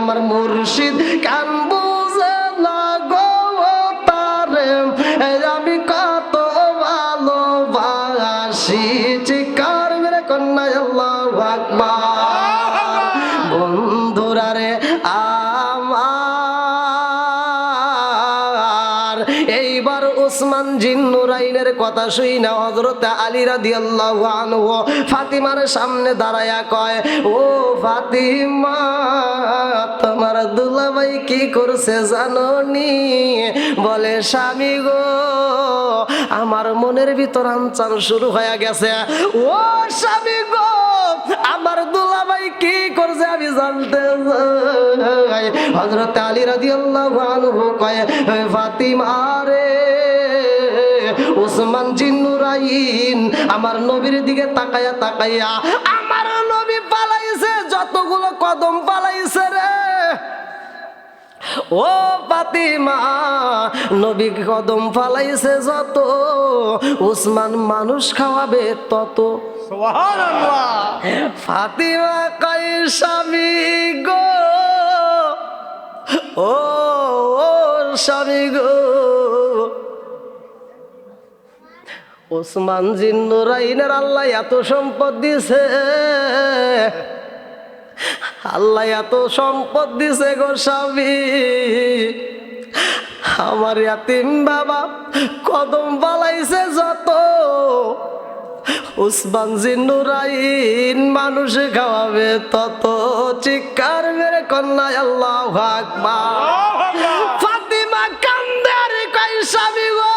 আমার মুর্শিদ কান বুঝে না গো তারে আমি কত ভালোবাসি চিৎকার মেরে কন্যা আল্লাহু আকবার বন্ধুরা রে আমার এইবার ওসমান জিন্নুরাইনের কথা শুই না হযরত আলী রাদিয়াল্লাহু আনহু ফাতিমার সামনে দাঁড়ায়া কয় ও ফাতিমা তোমার দুলাভাই কি করছে জানো নি বলে স্বামী গো আমার মনের ভিতর আনচান শুরু হয়ে গেছে ও স্বামী গো আমার দুলাভাই কি করছে আমি জানতে চাই হযরত আলী রাদিয়াল্লাহু আনহু কয় ফাতিমা রে ওসমান জিন্নুরাইন আমার নবীর দিকে তাকায়া তাকায়া আমার নবী পালাইছে যতগুলো কদম পালাইছে রে ও ফাতিমা নবী কদম পালাইছে যত ওসমান মানুষ খাওয়াবে তত সুবহানাল্লাহ ফাতিমা কয় স্বামী গো ও স্বামী গো ওসমান জিন্নুরাইনের আল্লাহ এত সম্পদ দিছে আল্লাহ এত সম্পদ দিছে গো স্বামী আমার ইয়াতিম বাবা কদম পালাইছে যত ওসমান জিন্নুরাইন মানুষ খাওয়াবে তত চিৎকার মেরে কন্যা আল্লাহু আকবার ফাতিমা কান্দে আর কয় স্বামী গো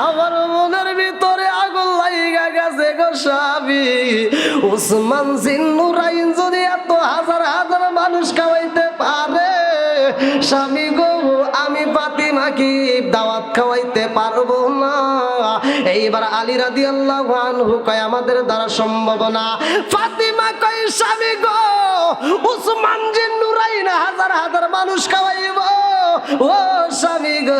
আমার মনের ভিতরে আগুন লাইগা গেছে গো স্বামী ওসমান জিন্নুরাইন যদি এত হাজার হাজার মানুষ খাওয়াইতে পারে স্বামী গো আমি ফাতিমা কি দাওয়াত খাওয়াইতে পারবো না এইবার আলী রাদিয়াল্লাহু আনহু কয় আমাদের দ্বারা সম্ভব না ফাতিমা কয় স্বামী গো ওসমান জিন্নুরাইন হাজার হাজার মানুষ খাওয়াইব ও স্বামী গো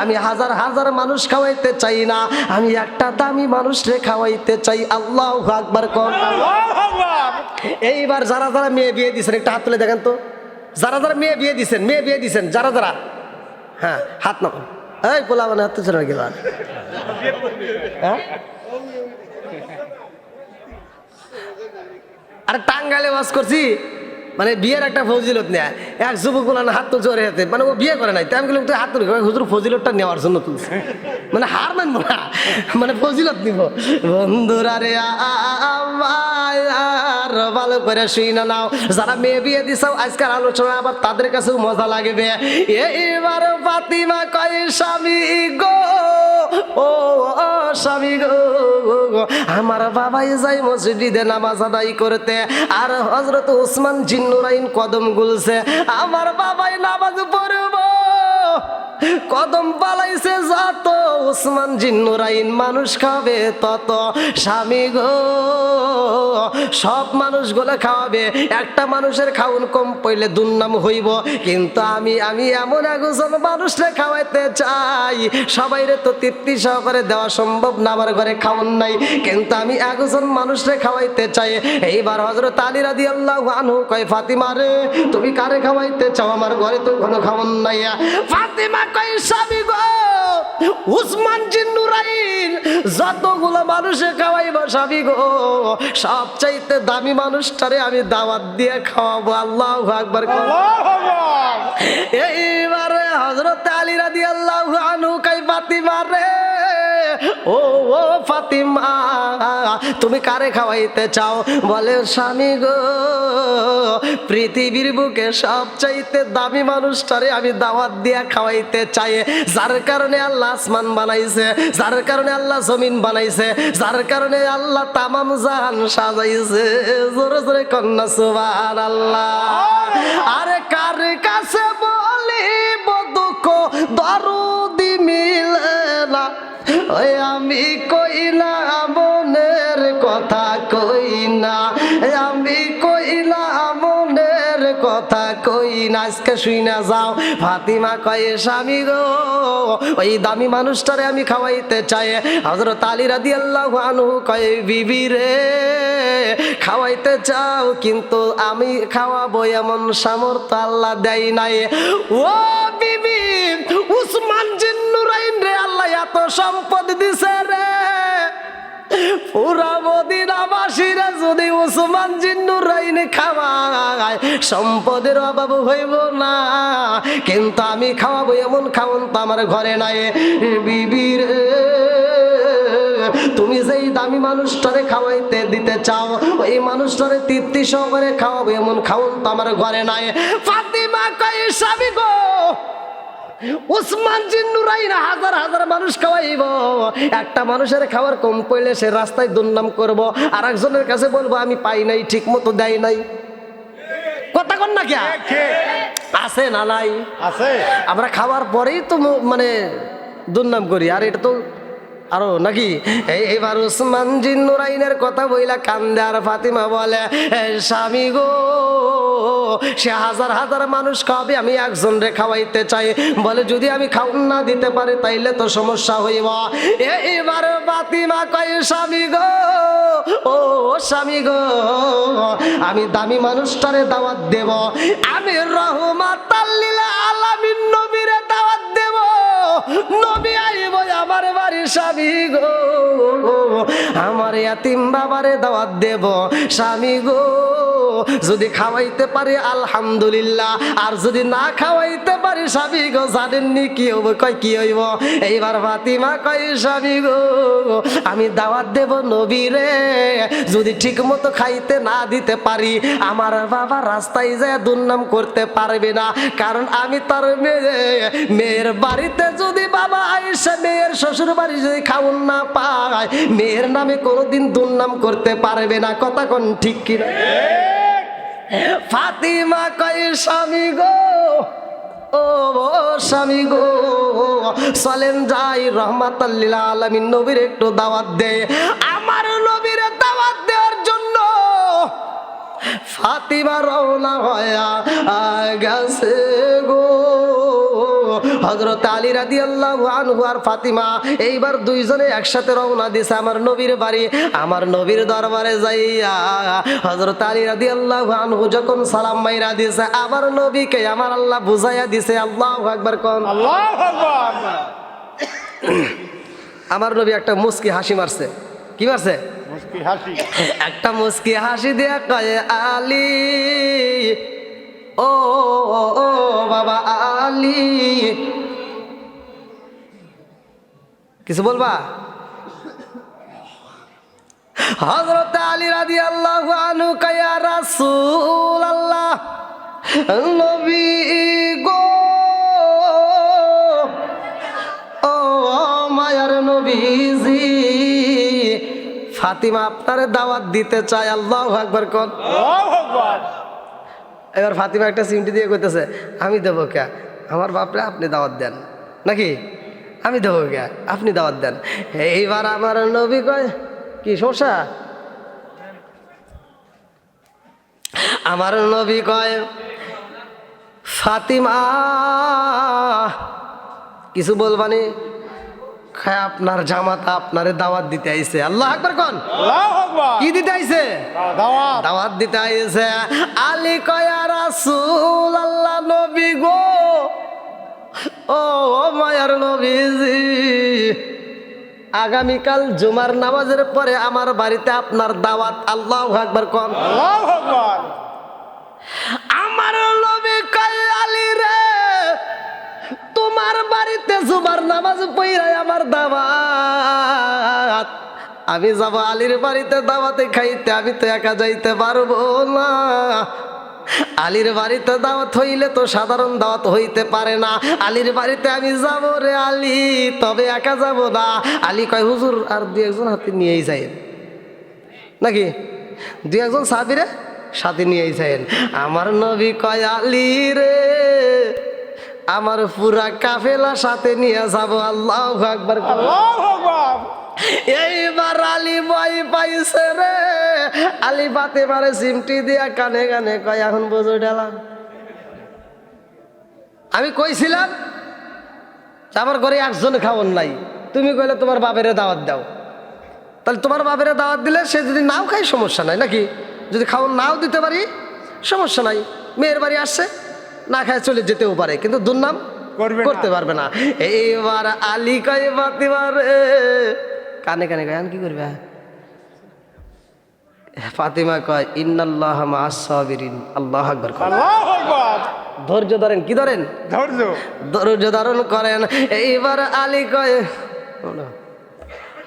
আমি হাজার হাজার মানুষ খাওয়াইতে চাই না আমি একটা দামি মানুষরে খাওয়াইতে চাই আল্লাহু আকবার কোন এইবার যারা যারা মেয়ে বিয়ে দিছেন একটা হাত তুলে দেখেন তো যারা যারা মেয়ে বিয়ে দিছেন যারা যারা হ্যাঁ হাত না এই পোলা মানে হাত তুলছে নাকি হ্যাঁ আরে টাঙ্গাইলে বাস করছি মানে বিয়ের একটা ফজিলত নেয় এক যুবক বলান হাত তুলছে ওর হাতে মানে ও বিয়ে করে নাই তাই আমি বললাম তুই হাত তুলি হুজুর ফজিলতটা নেওয়ার জন্য তুলছে মানে হার মানবো না মানে ফজিলত নিব বন্ধুরা রে আর ভালো করে শুই না নাও যারা মেয়ে বিয়ে দিছাও আজকের আলোচনা আবার তাদের কাছেও মজা লাগবে এইবার ফাতিমা কয় স্বামী গো ও স্বামী গো আমার বাবাই যাই মসজিদে নামাজ আদায় করতে আর হযরত ওসমান জিন্নুরাইন কদম গুলছে আমার বাবাই নামাজ পড়ব কদম পালাইছে যত ওসমান জিন্নুরাইন মানুষ খাবে তত স্বামী গো সব মানুষগুলো খাওয়াবে একটা মানুষের খাউন কম পড়লে দুর্নাম হইব কিন্তু আমি এমন একজন মানুষরে খাওয়াইতে চাই সবাইরে তো তৃপ্তি সহকারে দেওয়া সম্ভব না আমার ঘরে খাওন নাই কিন্তু আমি একজন মানুষরে খাওয়াইতে চাই এইবার হযরত আলী রাদিয়াল্লাহু আনহু কয় ফাতিমা রে তুমি কারে খাওয়াইতে চাও আমার ঘরে তো কোনো খাওন নাই ফাতিমা কয় স্বামী গো ওসমান জিন্নুরাইন যতগুলো মানুষে খাওয়াইব স্বামী গো সবচাইতে দামি মানুষটারে আমি দাওয়াত দিয়ে খাওয়াবো আল্লাহু আকবার এইবারে হযরত আলী রাদিয়াল্লাহু আনহু কয় ফাতিমা রে ও ফাতিমা তুমি কারে খাওয়াইতে চাও বলে স্বামী গো পৃথিবীর বুকে সবচাইতে দামি মানুষটারে আমি দাওয়াত দিয়ে খাওয়াইতে চাই যার কারণে আল্লাহ আসমান বানাইছে যার কারণে আল্লাহ জমিন বানাইছে যার কারণে আল্লাহ তামাম জাহান সাজাইছে জোরে জোরে কন্যা সুবহানাল্লাহ আরে কার কাছে বলিব দুঃখ দরদি মিলে না ওই আমি কইলা মনের কথা কই না আমি কইলা মনের কথা কথা কই না, আজকে শুই না যাও। ফাতিমা কয়ে স্বামী গো, ওই দামি মানুষটারে আমি খাওয়াইতে চাই। হযরত আলী রাদিয়াল্লাহু আনহু কয়ে বিবি রে, খাওয়াইতে চাও কিন্তু আমি খাওয়াবো এমন সামর্থ্য আল্লাহ দেয় নাই। ও বিবি, উসমান জিন্নুরাইন রে আল্লাহ এত সম্পদ দিছে রে, পুরা মদিনাবাসীরা যদি উসমান জিন্নুরাইন খাওয়ায় সম্পদের অভাব হইব না, কিন্তু আমি খাওয়াবো এমন খাওন তো আমার ঘরে নাই। বিবি রে, তুমি যেই দামি মানুষটারে খাওয়াইতে দিতে চাও, ওই মানুষটারে তৃপ্তি সহকারে খাওয়াবো এমন খাওন তো আমার ঘরে নাই। ফাতিমা কয় স্বামী গো, উসমান জিন্নুরাইন হাজার হাজার মানুষ খাওয়াইব, একটা মানুষের খাওয়ার কম পড়লে সে রাস্তায় দুর্নাম করব, আর একজনের কাছে বলবো আমি পাই নাই, ঠিক মতো দেয় নাই। কথা কন না, কে আছে না নাই? আছে। আমরা খাওয়ার পরেই তো মানে দুর্নাম করি, আর এটা তো আরো নাকি। এবার উসমান জিন্নুরাইনের কথা বইলা কান্দে, আর ফাতিমা বলে স্বামী গো, সে হাজার হাজার মানুষ খাওয়াবে, আমি একজন রে খাওয়াইতে চাই। বলে যদি আমি খাওন না দিতে পারি তাইলে তো সমস্যা হইব। এবার ফাতিমা কয় স্বামী গো, ও স্বামী গো, আমি দামি মানুষটারে দাওয়াত দেব, আমি রহমাতাল লিল আলামিন নবীরে দাওয়াত দেব, নবী আইব আমার বাড়ি। স্বামী গো, আমার ইয়াতিম বাবারে দাওয়াত দেব। স্বামী গো, যদি খাওয়াইতে পারি আলহামদুলিল্লাহ, আর যদি না খাওয়াইতে পারি স্বামী গো জানেননি কি হইব? কয় কি হইব? এইবার ফাতিমা কয় স্বামী গো, আমি দাওয়াত দেব নবীরে, যদি ঠিক মতো খাইতে না দিতে পারি আমার বাবা রাস্তায় যায় দুর্নাম করতে পারবে না, কারণ আমি তার মেয়ের বাড়িতে যদি বাবা আইসা মেয়ের শ্বশুর বাড়ি যদি খাওন না পায়, মেয়ের নামে কোনোদিন দুর্নাম করতে পারবে না। কথা কোন ঠিক কিনা? ফাতিমা কয় স্বামী গো, ও স্বামী গো, চলেন যাই রহমাতাল লিল আলামিন নবীর একটু দাওয়াত দে। আমার নবীর দাওয়াত দেওয়ার জন্য ফাতিমা রওনা হয়া গেছে গো। হযরত আলী রাদিয়াল্লাহু আনহু আর ফাতিমা এইবার দুইজনে একসাথে রওনা দিছে আমার নবীর বাড়ি। আমার নবীর দরবারে যাইয়া হযরত আলী রাদিয়াল্লাহু আনহু যখন সালাম মাইরা দিছে, আমার নবীকে আমার আল্লাহ বুঝাইয়া দিছে। আল্লাহু আকবার কোন, আল্লাহু আকবার। আমার নবী একটা মুস্কি হাসি মারছে। কি মারছে? মুস্কি হাসি। একটা মুস্কি হাসি দিয়া কয় আলী, ও ও বাবা আলী, কিছু বলবা? হযরত আলী রাদিয়াল্লাহু আনহু কয় ইয়া রাসূলুল্লাহ, নবী গো, ও মায়ার নবীজি, ফাতিমা আপনারে দাওয়াত দিতে চায়। আল্লাহু আকবার কোন, আল্লাহু আকবার। এবার ফাতিমা একটা সিমটি দিয়ে কইতেছে আমি দেবো কে? আমার বাপরে আপনি দাওয়াত দেন নাকি? আমি দেবো কে? আপনি দাওয়াত দেন। এইবার আমার নবী কয় কি সমস্যা? আমার নবী কয় ফাতিমা কিছু বলবানি? আপনার জামাতা আপনারে দাওয়াত দিতে আইছে। আল্লাহু আকবার কোন, আল্লাহু আকবার। কি দিতে আইছে? দাওয়াত। দাওয়াত দিতে আইছে। আলী কয় ইয়া রাসূলুল্লাহ, নবী গো, ও মায়ার নবীজি, আগামীকাল জুমার নামাজের পরে আমার বাড়িতে আপনার দাওয়াত। আল্লাহু আকবার কোন, আল্লাহু আকবার। আমার নবী কয় আলী রে, তোমার বাড়িতে জুমার নামাজ পড়াই আমার দাওয়াত, আমি যাব আলীর বাড়িতে দাওয়াতে খাইতে, আমি তো একা যাইতে পারবো না। আলীর বাড়িতে দাওয়াত হইলে তো সাধারণ দাওয়াত হইতে পারে না, আলীর বাড়িতে আমি যাব রে আলী, তবে একা যাব না। আলী কয় হুজুর আর দুই একজন হাতে নিয়েই যায় নাকি? দুই একজন সাহাবীরে সাথে নিয়েই যায়। আমার নবী কয় আলী রে, আমার পুরা কাফেলা সাথে নিয়ে যাব। আল্লাহু আকবার, আল্লাহু আকবার। এইবার আলী ভয় পাইছে রে। আলী ফাতেমারে সিমটি দিয়া কানে কানে কয় এখন বোঝো ডালা আমি কইছিলাম আমার ঘরে একজন খাওয়ান নাই, তুমি কইলে তোমার বাপেরে দাওয়াত দাও। তাহলে তোমার বাপেরে দাওয়াত দিলে সে যদি নাও খায় সমস্যা নাই নাকি? যদি খাওয়ান নাও দিতে পারি সমস্যা নাই, মেয়ের বাড়ি আসছে না খায় চলে যেতেও পারে, কিন্তু দুর্নাম করতে পারবে না। এইবার আলী কয় ফাতিমা রে, কানে কানে কয় কি করবে? ফাতিমা কয় ইন্নাল্লাহ মা'আস সাবিরিন, আল্লাহু আকবার। আল্লাহু আকবার। ধৈর্য ধরেন, কি ধরেন? ধৈর্য ধারণ করেন। এইবার আলী কয়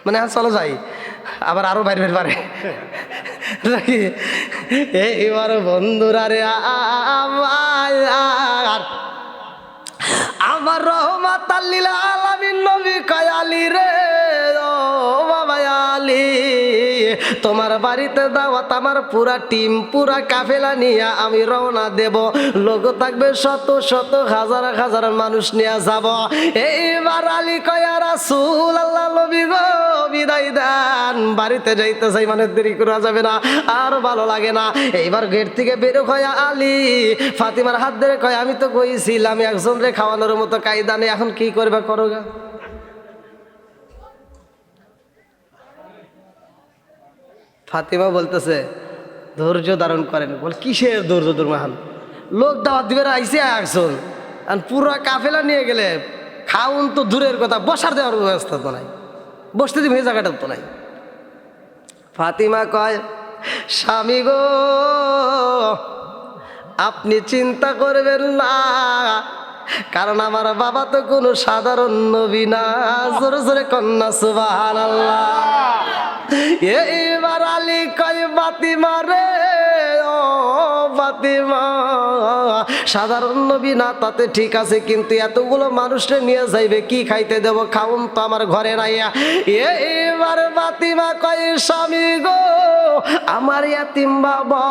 মানে চলো যাই, আবার আরো বাইরে পারে নাকি? এইবার বন্ধুরা রে আমার রহমাতাল লিল আলামিন নবী কয় আলী রে, ও বাবা আলী, তোমার বাড়িতে দাওয়াত, আমার পুরা টিম পুরা কাফেলা নিয়ে আমি রওনা দেব, লোক থাকবে শত শত হাজার হাজার মানুষ নিয়ে যাব। এইবার আলী কয় রাসূলুল্লাহ, নবী গো বিদায় দেন, বাড়িতে যাইতে চাই, মানে দেরি করা যাবে না, আর ভালো লাগে না। এইবার গেট থেকে বের হয়ে আলী ফাতিমার হাত ধরে কয় আমি তো কইছিলাম একজন রে খাওয়ানোর মতো কায়দা নেই, এখন কি করবে করো গা। ফাতিমা বলতেছে ধৈর্য ধারণ করেন। বল কিসের ধৈর্য ধর্মান? লোক দাওয়াত দিবে আইসে একজন, আর পুরা কাফেলা নিয়ে গেলে খাউন তো দূরের কথা, বসার দেওয়ার ব্যবস্থা তো নাই, বসতে দিবে এই জায়গাটা তো নাই। ফাতিমা কয় স্বামী গো আপনি চিন্তা করবেন না, কারণ আমার বাবা তো কোনো সাধারণ নবী না। জোরে জোরে কন্যা সুবহানাল্লাহ। এইবার আলী কয় ফাতিমা রে, ও ফাতিমা, সাধারণ নবী না তাতে ঠিক আছে, কিন্তু এতগুলো মানুষকে নিয়ে যাইবে, কি খাইতে দেব? খাউন তো আমার ঘরে নাই। এইবার ফাতিমা কয় স্বামী গো আমার ইয়াতিম বাবা,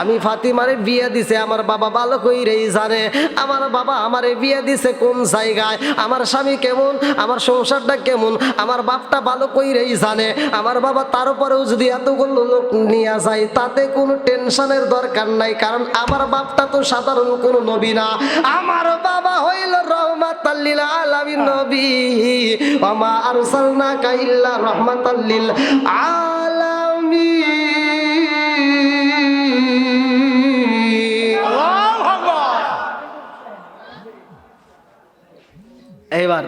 আমি ফাতিমারে বিয়ে দিছে, আমার বাবা ভালো কইরেই জানে আমার বাবা আমারে বিয়ে দিছে কোন জায়গায়, আমার স্বামী কেমন, আমার সংসারটা কেমন, আমার বাপটা ভালো কইরেই জানে আমার বাবা। তারপরেও যদি এতগুলো লোক নিয়ে যায় তাতে কোনো টেনশনের দরকার নাই, কারণ আমার বাপটা তো সাধারণ কোনো নবী না, আমার বাবা হইল রহমাতাল লিল আলামিন নবী, ওয়া মা আরসালনাকা ইল্লা রাহমাতাল লিল আলামিন। এইবার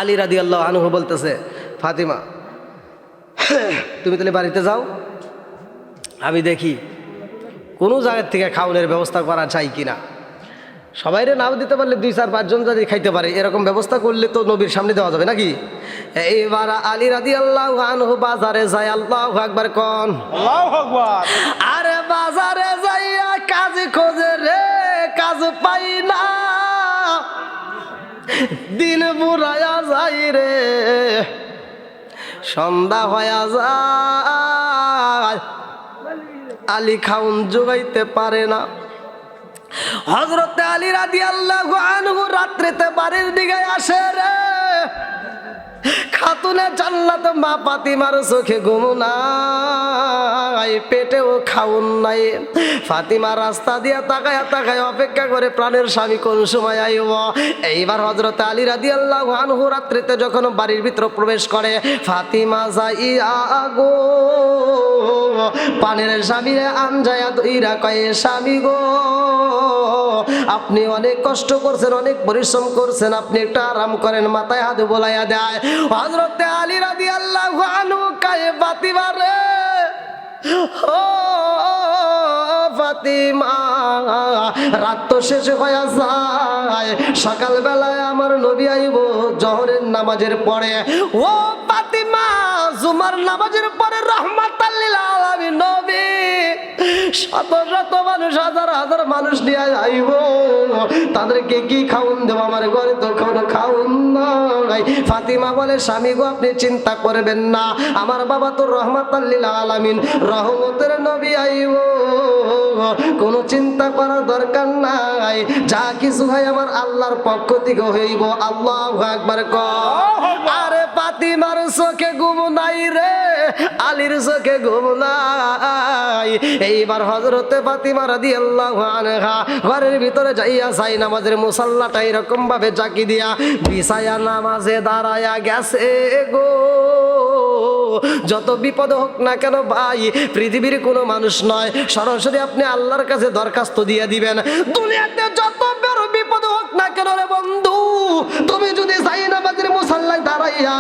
আলী রাদিয়াল্লাহু আনহু বলতেছে ফাতিমা তুমি তাহলে বাড়িতে যাও, আমি দেখি কোনো জায়গার থেকে খাওয়ানোর ব্যবস্থা করা চাই কিনা। সবাইরে নাও দিতে পারলে 2-4-5 জন যদি খাইতে পারে এরকম ব্যবস্থা করলে তো নবীর সামনে দেওয়া যাবে নাকি? এইবার আলী রাদিয়াল্লাহু আনহু বাজারে যায়, আল্লাহু আকবার কোন, আল্লাহু আকবার। আরে বাজারে যাইয়া কাজ খোঁজে রে, কাজ পাই না, দিন বুড়ায়া যাই রে, সন্ধ্যা হয়ে যায়, আলী খাউন জোগাইতে পারে না। হযরতে আলী রাদিয়াল্লাহু আনহু রাত্রিতে বাড়ির দিকে আসে রে, খাতুনে জান্নাত মা ফাতিমার চোখে ঘুম নাই, পেটেও খাউন নাই। ফাতিমা রাস্তা দিয়া তাকায় তাকায় অপেক্ষা করে প্রাণের স্বামী কোন সময় আইব। এইবার হযরত আলী রাদিয়াল্লাহু আনহু রাত্রিতে যখন বাড়ির ভিতর প্রবেশ করে, ফাতিমা যাইয়া গো পানের স্বামীরে আনজায়া দইরা কয় স্বামী গো আপনি অনেক কষ্ট করছেন, অনেক পরিশ্রম করছেন, আপনি একটু আরাম করেন, মাথায় হাত বোলাইয়া দেয়। হযরতে আলী রাদিয়াল্লাহু আনহু কয় ফাতিমা রে, ও ফাতিমা, রাত তো শেষ হয়ে যায়, সকালবেলায় আমার নবী আইব জোহরের নামাজের পরে। ও ফাতিমা, জুমার নামাজের পরে রহমাতাল লিল আলামিন নবী শত শত মানুষ, হাজার হাজার মানুষ নিয়ে আইব, তাদেরকে কি খাউন দেব? আমার ঘরে তো কোনো খাউন নাই। ফাতিমা বলে স্বামী গো আপনি চিন্তা করবেন না, আমার বাবা তো রহমাতাল লিল আলামিন, রহমতের নবী আইব, কোনো চিন্তা করার দরকার নাই, যা কিছু হয় আমার আল্লাহর পক্ষ থেকে হইব। আল্লাহু আকবার কর। আরে ফাতিমার চোখে ঘুম নাই রে, আলীর চোখে ঘুম নাই। এইবার হযরতে ফাতিমা রাদিয়াল্লাহু আনহা ঘরের ভিতরে যাইয়া যাই নামাজের মুসাল্লাটা এরকম ভাবে জাকি দিয়া বিছায়া নামাজে দাঁড়ায়া গেছে গো। যত বিপদ হোক না কেন ভাই, পৃথিবীর কোনো মানুষ নয়, সরাসরি আপনি আল্লাহর কাছে দরখাস্ত দিয়ে দিবেন। দুনিয়াতে যত বড় বিপদ হোক না কেন রে বন্ধু, তুমি যদি যাই নামাজের মুসাল্লায় দাঁড়াইয়া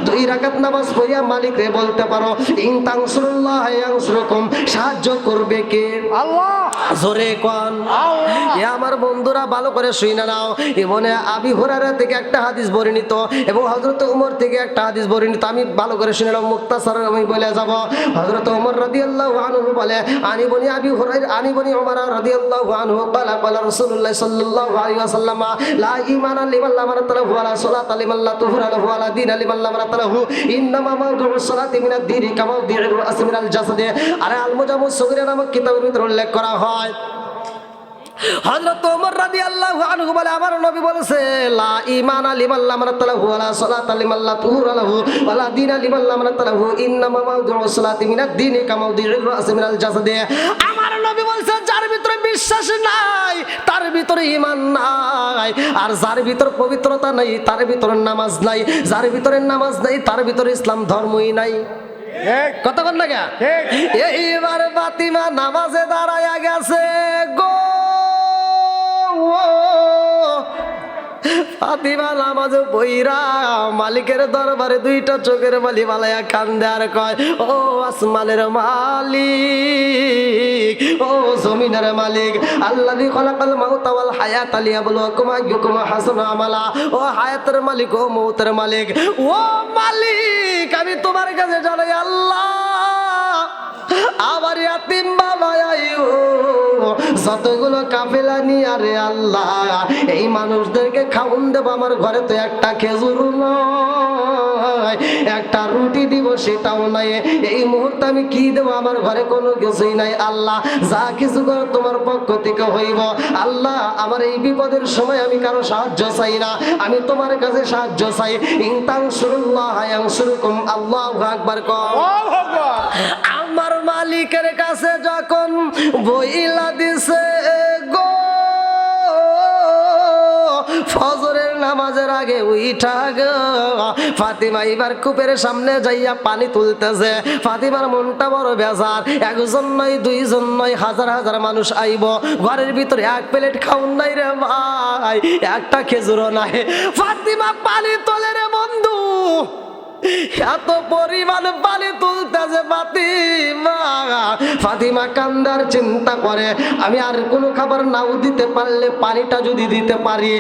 2 রাকাত নামাজ পড়িয়া মালিকরে বলতে পারো ইন তানসুরুল্লাহ ইয়ানসুরকুম, সাহায্য করবে কে? আল্লাহ। জোরে কোন আল্লাহ। এ আমার বন্ধুরা ভালো করে শুনে নাও। ইবনে আবি হুরায়রা থেকে একটা হাদিস বর্ণিত এবং হযরত ওমর থেকে একটা হাদিস বর্ণিত। আমি ভালো করে শুনে নাও, মুক্তাসার আমি বলে যাব। হযরত ওমর রাদিয়াল্লাহু আনহু বলে আনি বনি আবি হুরায়রা আনি বনি ওমর রাদিয়াল্লাহু আনহু ক্বালা ক্বালা রাসূলুল্লাহ সাল্লাল্লাহু আলাইহি ওয়াসাল্লাম লা ঈমানা লিমান লা মারাতালাহু ওয়া লা সালাতা লিমান লা তুহরা লাহু ওয়া লা দীনা লিমান লা মারাতালাহু ইন্নামা মাওদু'উস সালাতি মিনাদ দীনি কামা দি'র রাস মিনাল জাসাদে। আরে আল মুজাম্মুস সগীরা নামক কিতাবের ভিতরে উল্লেখ করা হয়, হযরত ওমর রাদিয়াল্লাহু আনহু বলে আমার নবী বলেছে লা ঈমানা লিমান লা মারাতালাহু ওয়া লা সালাতা লিমান লা তুহরা লাহু ওয়া লা দীনা লিমান লা মারাতালাহু ইন্নামা মাওদু'উস সালাতি মিনাদ দীনি কামা দি'র রাস মিনাল জাসাদে। আমার নবী বলেছে যার ভিতরে বিশ্বাস নাই তার ভিতরে ঈমান নাই, আর যার ভিতরে পবিত্রতা নাই তার ভিতরে নামাজ নাই, যার ভিতরে নামাজ নাই তার ভিতরে ইসলাম ধর্মই নাই। কথা বল না। এইবার ফাতিমা নামাজে দাঁড়ায়া গেছে গো। ফাতিমা নামাজে বইরা মালিকের দরবারে 2টা চোখের বালি বালায়া কান্দে আর কয় ও আসমানের মালিক, ও জমিনের মালিক, আল্লাযী খালাকাল মাউতা ওয়াল হায়াতা লিয়াবলুয়াকুম আইয়ুকুম আহসানু আমালা। ও হায়াতের মালিক, ও মউতের মালিক, ও মালিক, আমি তোমার কাছে জানাই আল্লাহ আমার ইয়াতিম বাবা যতগুলো কাফেলা নিয়ে আরে আল্লাহ এই মানুষদেরকে খাওন দেব, আমার ঘরে তো একটা খেজুর নয়, একটা রুটি দিব সেটাও নাই, এই মুহূর্তে আমি কি দেবো, আমার ঘরে কোনো কিছুই নাই। আল্লাহ যা কিছু করে তোমার পক্ষ থেকে হইব। আল্লাহ আমার এই বিপদের সময় আমি কারো সাহায্য চাই না, আমি তোমার কাছে সাহায্য চাই। ইন তানসুরুল্লাহ ইয়ানসুরকুম। আল্লাহু আকবার কর। আমার মালিকের কাছে যখন বইলা দিছে গো, ফজরের নামাজের আগে উইঠা গো ফাতিমা এবার কূপের সামনে যাইয়া পানি তুলতেছে। ফাতিমার মনটা বড় বেজার, একজন নয়, 2 জন নয়, হাজার হাজার মানুষ আইব, ঘরের ভিতরে 1 প্লেট খাউন নাই রে ভাই, একটা খেজুরও নাই। ফাতিমা পানি তোলে রে বন্ধু, এত পরিমাণ পানি তুলতেছে ফাতিমা। ফাতিমা কান্দার চিন্তা করে আমি আর কোনো খাবার নাও দিতে পারলে পানিটা যদি দিতে পারি,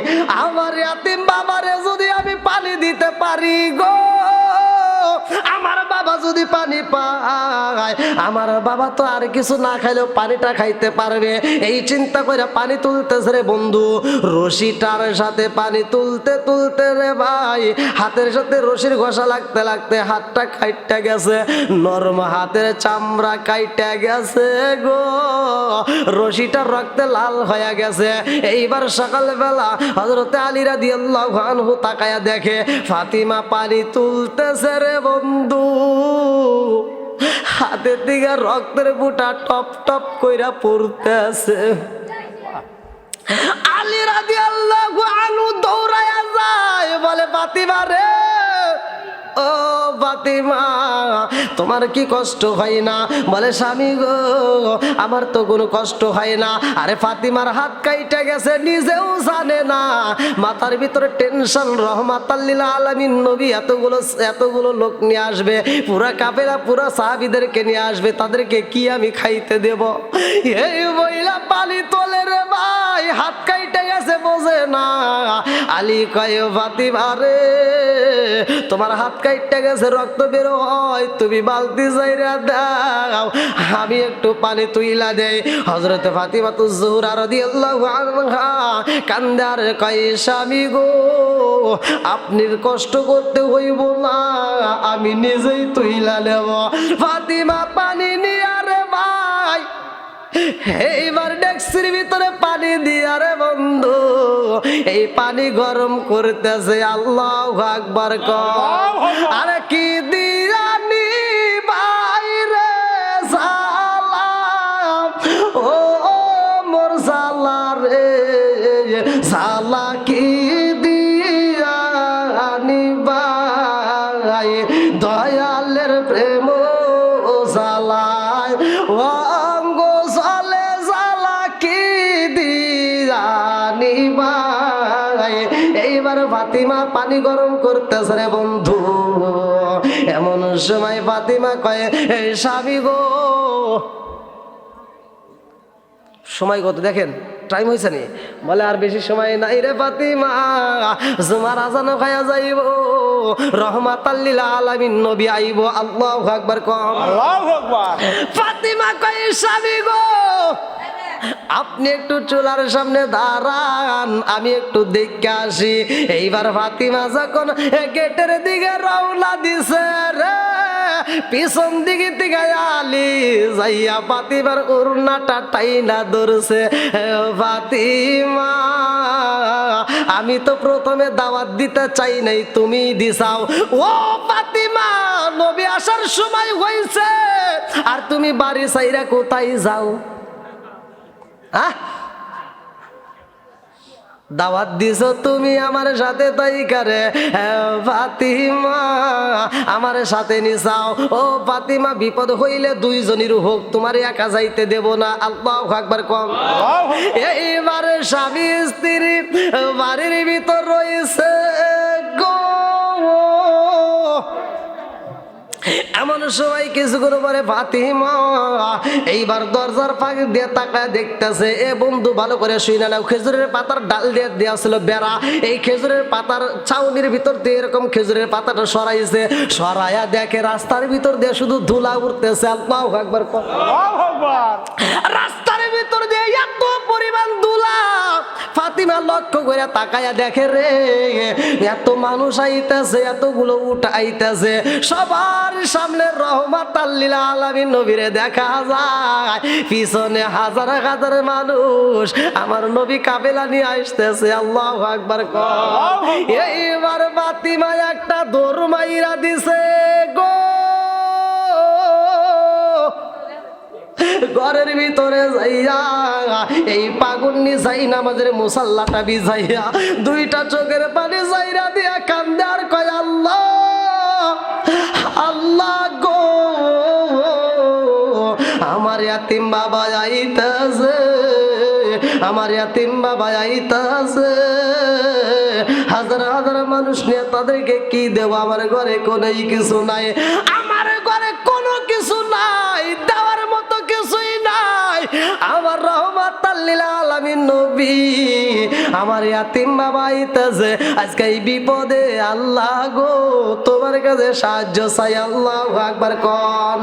আমার ইয়াতিম বাবারে যদি আমি পানি দিতে পারি গো, আমার বাবা যদি পানি পায়, আমার বাবা তো আর কিছু না খাইলেও পানিটা খাইতে পারবে। এই চিন্তা করে পানি তুলতেছে রে বন্ধু। রশিটার সাথে পানি তুলতে তুলতে রে ভাই হাতের সাথে রশির ঘষা লাগতে লাগতে হাতটা কাইটা গেছে, নরম হাতের চামড়া কাইটা গেছে গো, রশিটা রক্তে লাল হয়ে গেছে। এইবার সকালবেলা হযরতে আলী রাদিয়াল্লাহু আনহু তাকায়া দেখে ফাতিমা পানি তুলতেছে রে বন্ধু, হাতের দিকে রক্তের বুটা টপ টপ কইরা পড়তেছে। আলী রাদিয়াল্লাহু আনহু দৌড়ায়া যায়, বলে ফাতিমা রে, ও ফাতিমা তোমার কি কষ্ট হয় না? বলে স্বামী গো আমার তো কোনো কষ্ট হয় না। আরে ফাতিমার হাত কাইটা গেছে, নিজেও জানে না, মাথার ভিতরে টেনশন। রহমাতাল লিল আলামিন নবী এতগুলো লোক নিয়ে আসবে, পুরা কাফেলা পুরা সাহাবীদেরকে নিয়ে আসবে, তাদেরকে কি আমি খাইতে দেব? এই মহিলা পানি তোলে রে ভাই, হাত কাইটা গেছে, বোঝে না। আলী কয় ফাতিমা রে তোমার হাত কাইটা গেছে, রক্ত বের হয়, তুমি বালতি যাইরা দাও, আমি একটু পানি তুইলা দেই। হযরত ফাতিমাতুজ জোহরা রাদিয়াল্লাহু আনহা কান্দার কয় স্বামী গো আপনি কষ্ট করতে হইব না, আমি নিজেই তুইলা নেব। ফাতিমা পানি নিয়ে আরে ভাই এইবার ডেক্সির ভিতরে পানি দিয়া রে বন্ধু এই পানি গরম করতেছে। আল্লাহু আকবার কর। আরে কি দিয়া নি বাইরে সালাম ও মোর সালা রে সালা কি দিয়া নি বাই দয়ালের প্রেম সালায় অঙ্গ সালে সালা কি দিয়া নি বাই। এইবার ফাতিমা পানি গরম করতেছে রে বন্ধু। এমন সময় ফাতিমা কয়ে এই স্বামী গো, সময় কত দেখেন, টাইম হয়েছে নি? বলে আর বেশি সময় নাই রে ফাতিমা, জুমার আজান খায়া যাইব, রহমাতাল লিল আলামিন নবী আইব। আল্লাহু আকবার কম। আল্লাহু আকবার। ফাতিমা কয় স্বামী গো আপনি একটু চুলার সামনে দাঁড়ান, আমি একটু দেখে আসি। এইবার ফাতিমা যখন গেটের দিকে রওনা দিছে রে, পিছন দিকে থেকে আলী যাইয়া ফাতিমার উড়নাটা টাইনা ধরছে। ফাতিমা আমি তো প্রথমে দাওয়াত দিতে চাই নাই, তুমি দিছাও। ও ফাতিমা নবী আসার সময় হয়েছে আর তুমি বাড়ি সাইরা কোথায় যাও? দাওয়াত দিছো তুমি আমার সাথে তাই করে ফাতিমা আমার সাথে নিসাও। ও ফাতিমা বিপদ হইলে দুইজনের হোক, তোমার একা যাইতে দেব না। আল্লাহু আকবার কম। এইবার স্বামী স্ত্রী বাড়ির ভিতর রয়েছে গো। এমন সময় কিছুক্ষণ পরে ফাতিমা এইবার দরজার ফাঁক দিয়ে তাকায় দেখতেছে। এ বন্ধু ভালো করে শুনে নাও, খেজুরের পাতার ডাল দিয়ে দেওয়া ছিল বেড়া, এই খেজুরের পাতার ছাউনির ভিতর দিয়ে এরকম খেজুরের পাতাটা সরাইছে, সরাইয়া দেখে রাস্তার ভিতর দিয়ে শুধু ধুলা উঠতেছে। আল্লাহু আকবার। আল্লাহু আকবার। রাস্তার ভিতর দিয়ে এত পরিমাণ ধুলা, ফাতিমা লক্ষ্য করে তাকায়া দেখে রে এত মানুষ আইতেছে, এতগুলো উঠ আইতেছে, সবার সামনে রহমাতাল লিল আলামিন নবীরে দেখা যায়, পিছনে হাজার হাজার মানুষ আমার নবী কাফেলা নিয়ে আসতেছে। আল্লাহু আকবার কর। এইবার ফাতিমা একটা দৌড় মাইরা দিছে গো, ঘরের ভিতরে যাইয়া এই পাগুন্নি যাই নামাজের মুসাল্লাটা বিছাইয়া দুইটা চোখের পানি যাইরা দিয়া কান্দে আর কয় আল্লাহ আল্লাহ গো আমার ইয়াতিম বাবা আইতাছে, আমার ইয়াতিম বাবা আইতাছে, হাজার হাজার মানুষ নিয়ে তাদেরকে কি দেব? আমার ঘরে কোনো কিছু নাই, আমার ঘরে কোনো কিছু নাই, দেওয়ার মতো কিছুই নাই। আমার রহমাতাল লিল আলামিন নবী আমার ইয়াতিম বাবা আইতাছে, আজকে এই বিপদে আল্লাহ গো তোমার কাছে সাহায্য চাই। আল্লাহু আকবার কোন।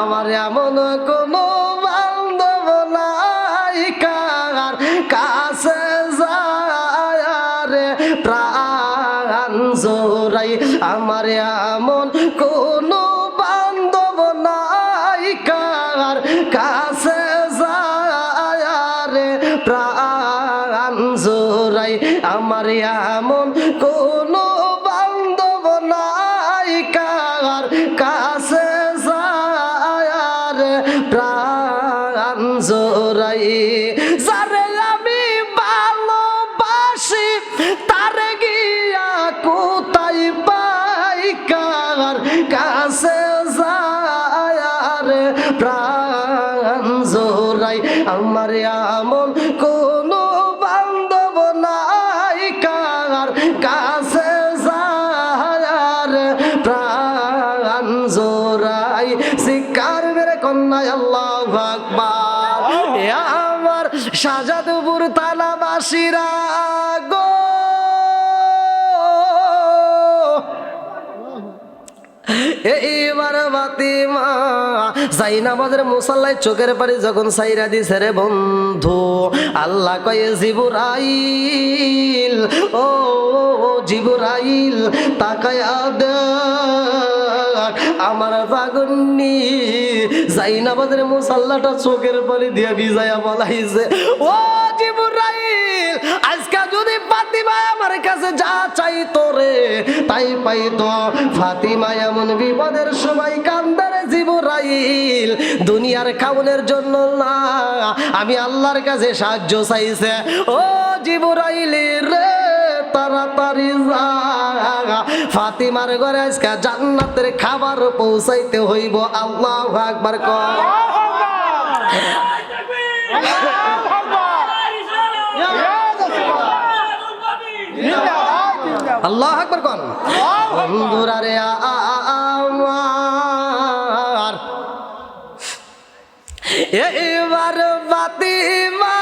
আমার এমন কোনো বান্ধব নাই কার কাছে যায় রে প্রাণ জোড়াই, আমার এমন কোনো বান্ধব নাই কার কাছে যায় রে প্রাণ জোড়াই, আমার এমন কোনো বান্ধব নাই কার কাছে যায় রে প্রাণ জোড়াই। যারে আমি ভালোবাসি তারে গিয়া কোথায় পাই, কার কাছে যায় রে প্রাণ জোড়াই, আমার এমন কোনো বান্ধব নাই কার কাছে যায় রে প্রাণ জোড়াই। শিকার মেরে কন্যায় আল্লাহু আকবার। আমার শাহজাদপুর থানাবাসীরা গো, এইবার ফাতিমা জাইনামাজের মুসাল্লায় চোখের পানি যখন সাইরা দিছে রে বন্ধু, আল্লাহ কয়ে জিবরাইল ও জিবরাইল তাকায়া দে আমার ফাগুন্নি জাইনাবাদের মুসাল্লাটা চোখের পানি দিয়ে ভিজাইয়া বলাইছে, ও জিবরাইল, আজকে যদি ফাতিমা আমার কাছে যা চাইতো রে তাই পাইতো। ফাতিমা এমন বিপদের সময় কান্দে রে জিবরাইল, দুনিয়ার খাওনের জন্য না, আমি আল্লাহর কাছে সাহায্য চাইছে। ও জিবরাইল রে, তাড়াতাড়ি যা, ফাতিমার ঘরে আজকে জান্নাতের খাবার পৌঁছাইতে হইব। আল্লাহু আকবার কর। আল্লাহু আকবার কর। বন্ধুরা রে আমার, এবার ফাতিমা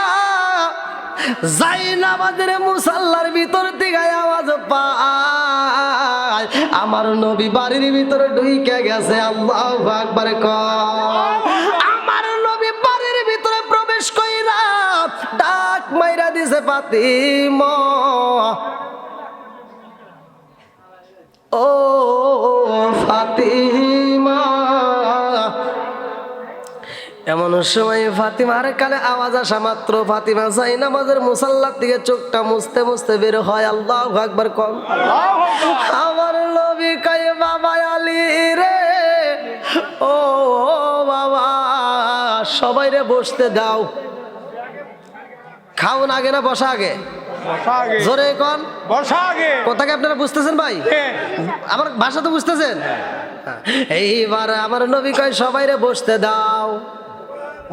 জাইনাবাদের মুসাল্লার ভিতর থেকে আওয়াজ পায়, আমার নবী বাড়ির ভিতরে ঢুকে গেছে। আল্লাহু আকবার কর। আমার নবী বাড়ির ভিতরে প্রবেশ কইরা ডাক মাইরা দিছে, ফাতিমা, ও ফাতিমা। এমন সময় ফাতিমার কানে আওয়াজ আসা মাত্র ফাতিমা জাইনামাজের মুসাল্লার দিকে চোখটা মুছতে মুছতে বের হয়। আল্লাহু আকবার কর। আমার নবী কয়, বাবা আলী রে, ও বাবা, সবাই রে বসতে দাও। খাওন আগে না বসা আগে? জোরে কোন বসা আগে। কোথাকে আপনারা বুঝতেছেন ভাই? আমার ভাষা তো বুঝতেছেন? এইবার আমার নবী কয়, সবাই রে বসতে দাও।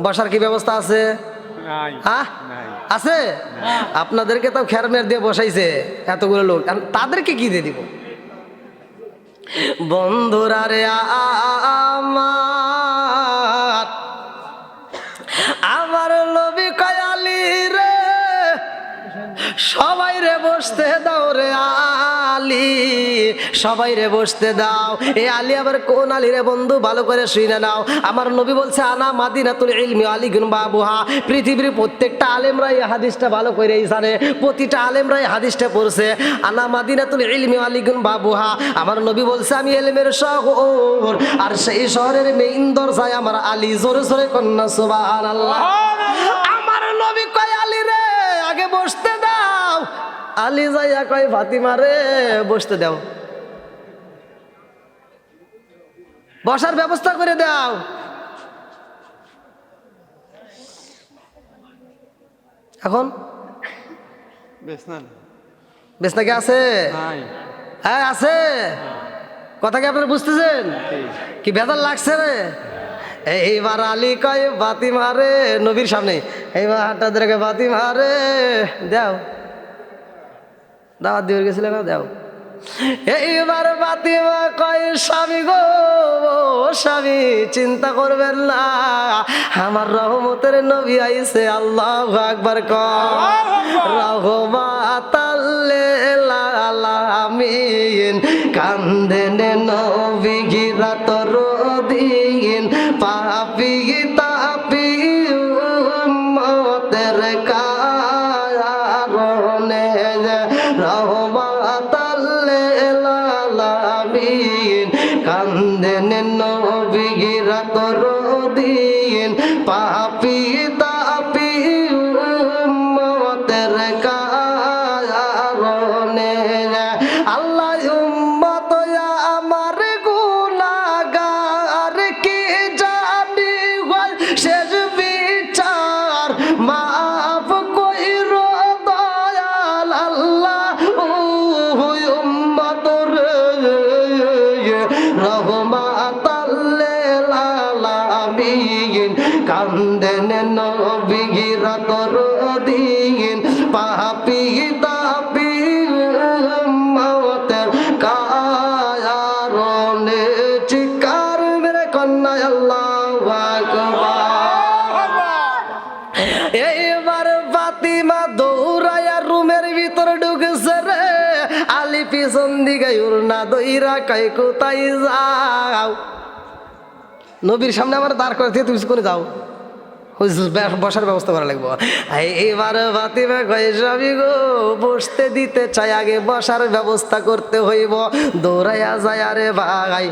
বসার কি ব্যবস্থা আছে? হ্যাঁ আছে। আপনাদেরকে তো খেরমের দিয়ে বসাইছে এতগুলো লোক, তাদেরকে কি দিয়ে দিব? বন্ধুরা রে আমার, আমার নবী কয়, আলী রে, সবাই রে বসতে দাও রে আলী, সবাই রে বসতে দাও। এ আলী আবার কোন আলী রে বন্ধু, ভালো করে শুনে নাও। আমার নবী বলছে, আনা মাদিনাতুল ইলমি আলিগুন বাবুহা। পৃথিবীর প্রত্যেকটা আলেমরা এই হাদিসটা ভালো করে জানে, প্রতিটা আলেমরা এই হাদিসটা পড়ছে। আনা মাদিনাতুল ইলমি আলিগুন বাবুহা। আমার নবী বলছে, আমি ইলমের শহর, আর সেই শহরের মেইন দরজায় আমার আলী। জোরে জোরে কন্যা সুবহানাল্লাহ। আমার নবী কয়, আলী রে আগে বসতে দাও। আলী যাইয়া কয়, ফাতিমা রে বসতে দাও, বসার ব্যবস্থা করে দাও। এখন বেসনা কি আছে? হ্যাঁ আছে। কথা কি আপনারা বুঝতেছেন? কি ভেজাল লাগছে রে? এইবার আলী কয়, ফাতিমা রে, নবীর সামনে এইবার হাতটা ধরে, ফাতিমা রে দাও, দাওয়াত দিয়ে গেছিলে না, দাও। এইবার ফাতিমা কয়, স্বামী গো, স্বামী চিন্তা করবেন না, আমার রহমতের নবী আইছে। আল্লাহু আকবার কর। রহমাতাল লিল আলামিন, কান্দেন নবী গিরাতর দিন, পাপী তাপী উম্মতের কারণে, রহমাতাল লিল আলামিন, কান্দেন নবী গিরাতর দিন, পাপী তাপী উম্মতের কারণে। আল্লাহ উম্মত আমার গুনাহগার, কি জানি হয় শেষ বিচার, মাফ কইর দয়াল আল্লাহ উম্মত রে, রহমাতাল লিল আলামিন, কান্দেন নবী গিরাতর দিন, পাপী তাপী উম্মতের কারণে। চিৎকার মেরে কন্যা আল্লাহু আকবার। এইবার ফাতিমা দৌড়ায়া রুমের ভিতর ঢুকেছে রে। আলী পিছন দিকে উড়না দইরা কয়, কোথায় যাও? নবীর সামনে আমার দাঁড় করে দিয়ে তুমি করে যাও, বসার ব্যবস্থা করা লাগবো। এইবার ফাতিমা কয়, স্বামী গো, বসতে দিতে চাই, আগে বসার ব্যবস্থা করতে হইব। দৌড়াইয়া যায়, আরে ভাই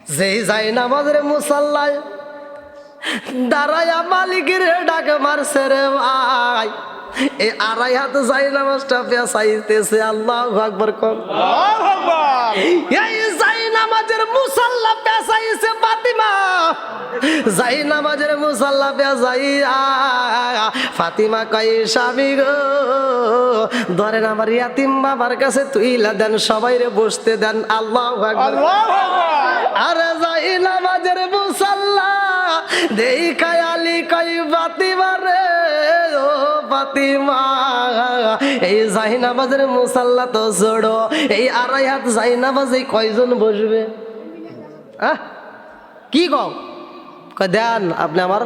যেই যাই নামাজের মুসাল্লায় দাঁড়ায়া মালিকের ডাক মারছে রে ভাই, এই আড়াই হাত যাই নামাজটা পেঁচাইতেছে। আল্লাহু আকবার কোন। আল্লাহু আকবার। এই যাই নামাজের মুসাল্লা পেঁচাইছে ফাতিমা, যাই নামাজের মুসাল্লা পেঁচাইয়া ফাতিমা কয় স্বামী গো ধরেন আমার ইয়াতিম বাবার কাছে তুইলা দেন, সবাইরে বসতে দেন। আল্লাহু আকবার। আল্লাহু আকবার। আরে যাই নামাজের মুসাল্লা দেই কায়ালি কই ফাতিমা রে ও ফাতিমা, এই যাই নামাজের মুসাল্লা তো জোড়ো, এই আড়াই হাত যাই নামাজে কয়জন বসবে? কি কও? কয় দেন আপনি আমার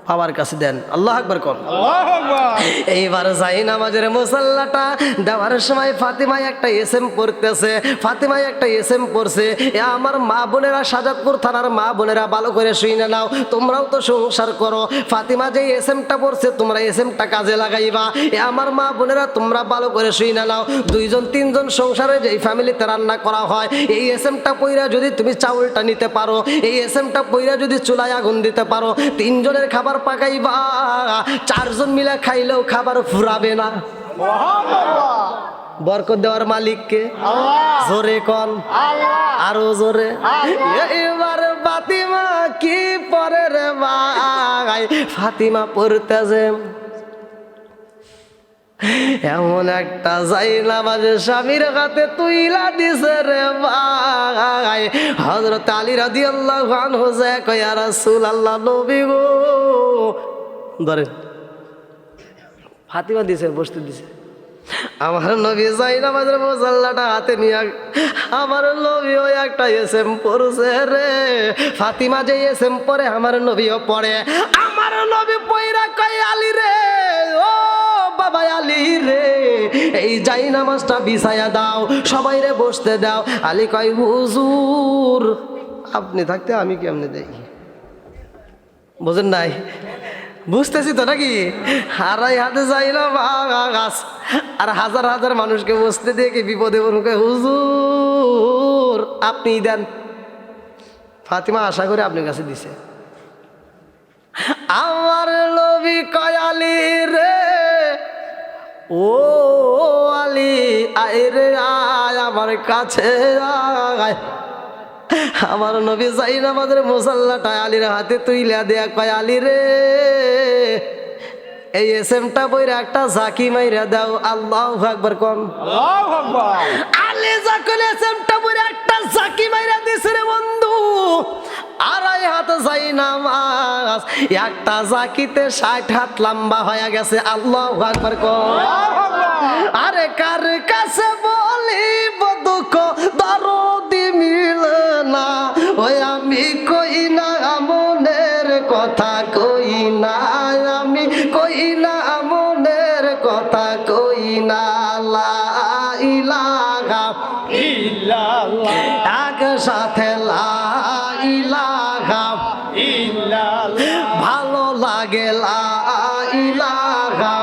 বাবার কাছে দেন। আল্লাহু আকবার কোন। আল্লাহু আকবার। এইবার যাই নামাজের মুসাল্লাটা দেওয়ার সময় ফাতিমায় একটা এসএম পড়তেছে, ফাতিমায় একটা এসএম পড়ছে। এ আমার মা বোনেরা, সাজাদপুর থানার মা বোনেরা ভালো করে শুনে নাও, তোমরাও তো সংসার করো। ফাতিমা যে এসএমটা পড়ছে তোমরা এসএমটা কাজে লাগাইবা। এ আমার মা বোনেরা তোমরা ভালো করে শুনে নাও, 2 জন 3 জন সংসারে যেই ফ্যামিলিতে রান্না করা হয়, এই এসএমটা পইরা যদি তুমি চাউলটা নিতে পারো, এই এসএমটা পইরা যদি চুলায় আগুন দিতে পারো, 3 জনের খাবার পাকাইবা, 4 জন মিলে খাইলেও খাবার ফুরাবে না। সুবহানাল্লাহ। বরকত দেওয়ার মালিককে আল্লাহ। জোরে কন, আল্লাহ। আরো জোরে। আল্লাহ। এবার ফাতিমা কি পরে রে ভাই, ফাতিমা পড়তেছে এমন একটা যাই নামাজের স্বামীর হাতে তুইলা দিছে রে ভাই। হযরত আলী রাদিয়াল্লাহু আনহু যায় কয় ইয়া রাসূলুল্লাহ, নবী গো ধরেন। ফাতিমা দিছে, বসতে দিছে। আমার নবী যাই নামাজের মুসাল্লাটা হাতে নিয়ে আমার নবীও একটা এসএম পড়ছে রে। ফাতিমা যে এসএম পড়ে আমার নবীও পড়ে। আমার নবী পয়রা কয় আলী রে, ও বাবা আলী রে, এই যাই নামাজটা বিছায়া দাও, সবাই রে বসতে দাও। আলী কয় হুজুর আপনি থাকতে আমি কেমনে দেই? বোঝেন নাই? বুঝতেছি তো নাকি? আড়াই হাতে যাই না গাছ, আর হাজার হাজার মানুষকে বসতে দিয়ে কি বিপদে বলুকে হুজুর আপনি দেন। ফাতিমা আশা করে আপনার কাছে দিছে। আমার নবী কয় আলী রে, ও আলী আয় রে আয় আমার কাছে আয়। আমার নবী যাই নামাজের মুসাল্লাটা আলীর হাতে তুইলা দেয়া কয় আলী রে, এই এসএমটা বইরা একটা ঝাঁকি মাইরা দাও। আল্লাহু আকবার কোন। আল্লাহু আকবার। আলী যখন এসএমটা বইরা একটা ঝাঁকি মাইরা দিছে রে বন্ধু, আড়াই হাত যাই নামাজ একটা ঝাঁকিতে 60 হাত লম্বা হয়ে গেছে। আল্লাহু আকবার কোন। আল্লাহু আকবার। আরে কার কাছে বলিব দুঃখ দরদি মিলে না, ওই আমি কই না মনের কথা, কই না আমি কই না মনের কথা, কই না লা ইলাহা ইল্লাল্লাহ। একসাথে লা ইলাহা ইল্লাল্লাহ। ভালো লাগে লা ইলাহা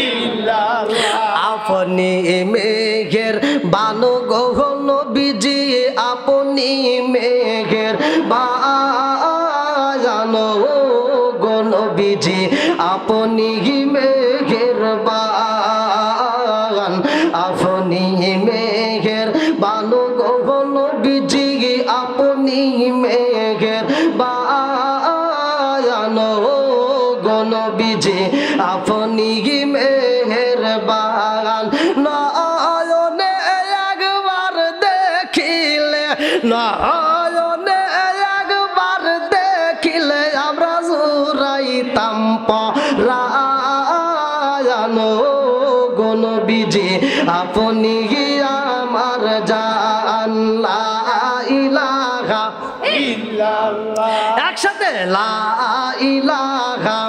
ইল্লাল্লাহ। আপনি মেঘের বানো গহন বিজি, আপনি মেঘের বানো গন বিজি, আপনি মেঘের বান, আপনি মেঘের বানো গহন বিজি, আপনি মেঘের বানো গন বিজি, আপনি মেঘের বাগান। নয়নে একবার দেখিলে, নয়নে একবার দেখিলে আমরা জুরাইতাম পরায়ণ গণ বিজি, আপনি আমার জান লা ইলাহা ইল্লাল্লাহ। একসাথে লা ইলাহা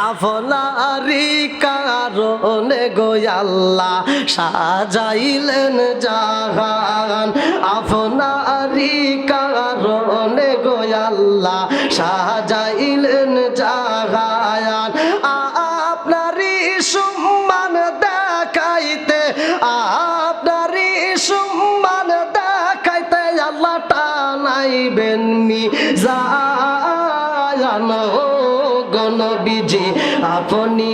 আপনারি কারণে গো আল্লাহ সাজাইলেন জাহান, আপনারি কারণে গো আল্লাহ সাজাইলেন জাহান। আপনারি সম্মান দেখাইতে, আপনারি সম্মান দেখাইতে আল্লাহ বানাইবেন মিজান ও গো নবীজি আপনি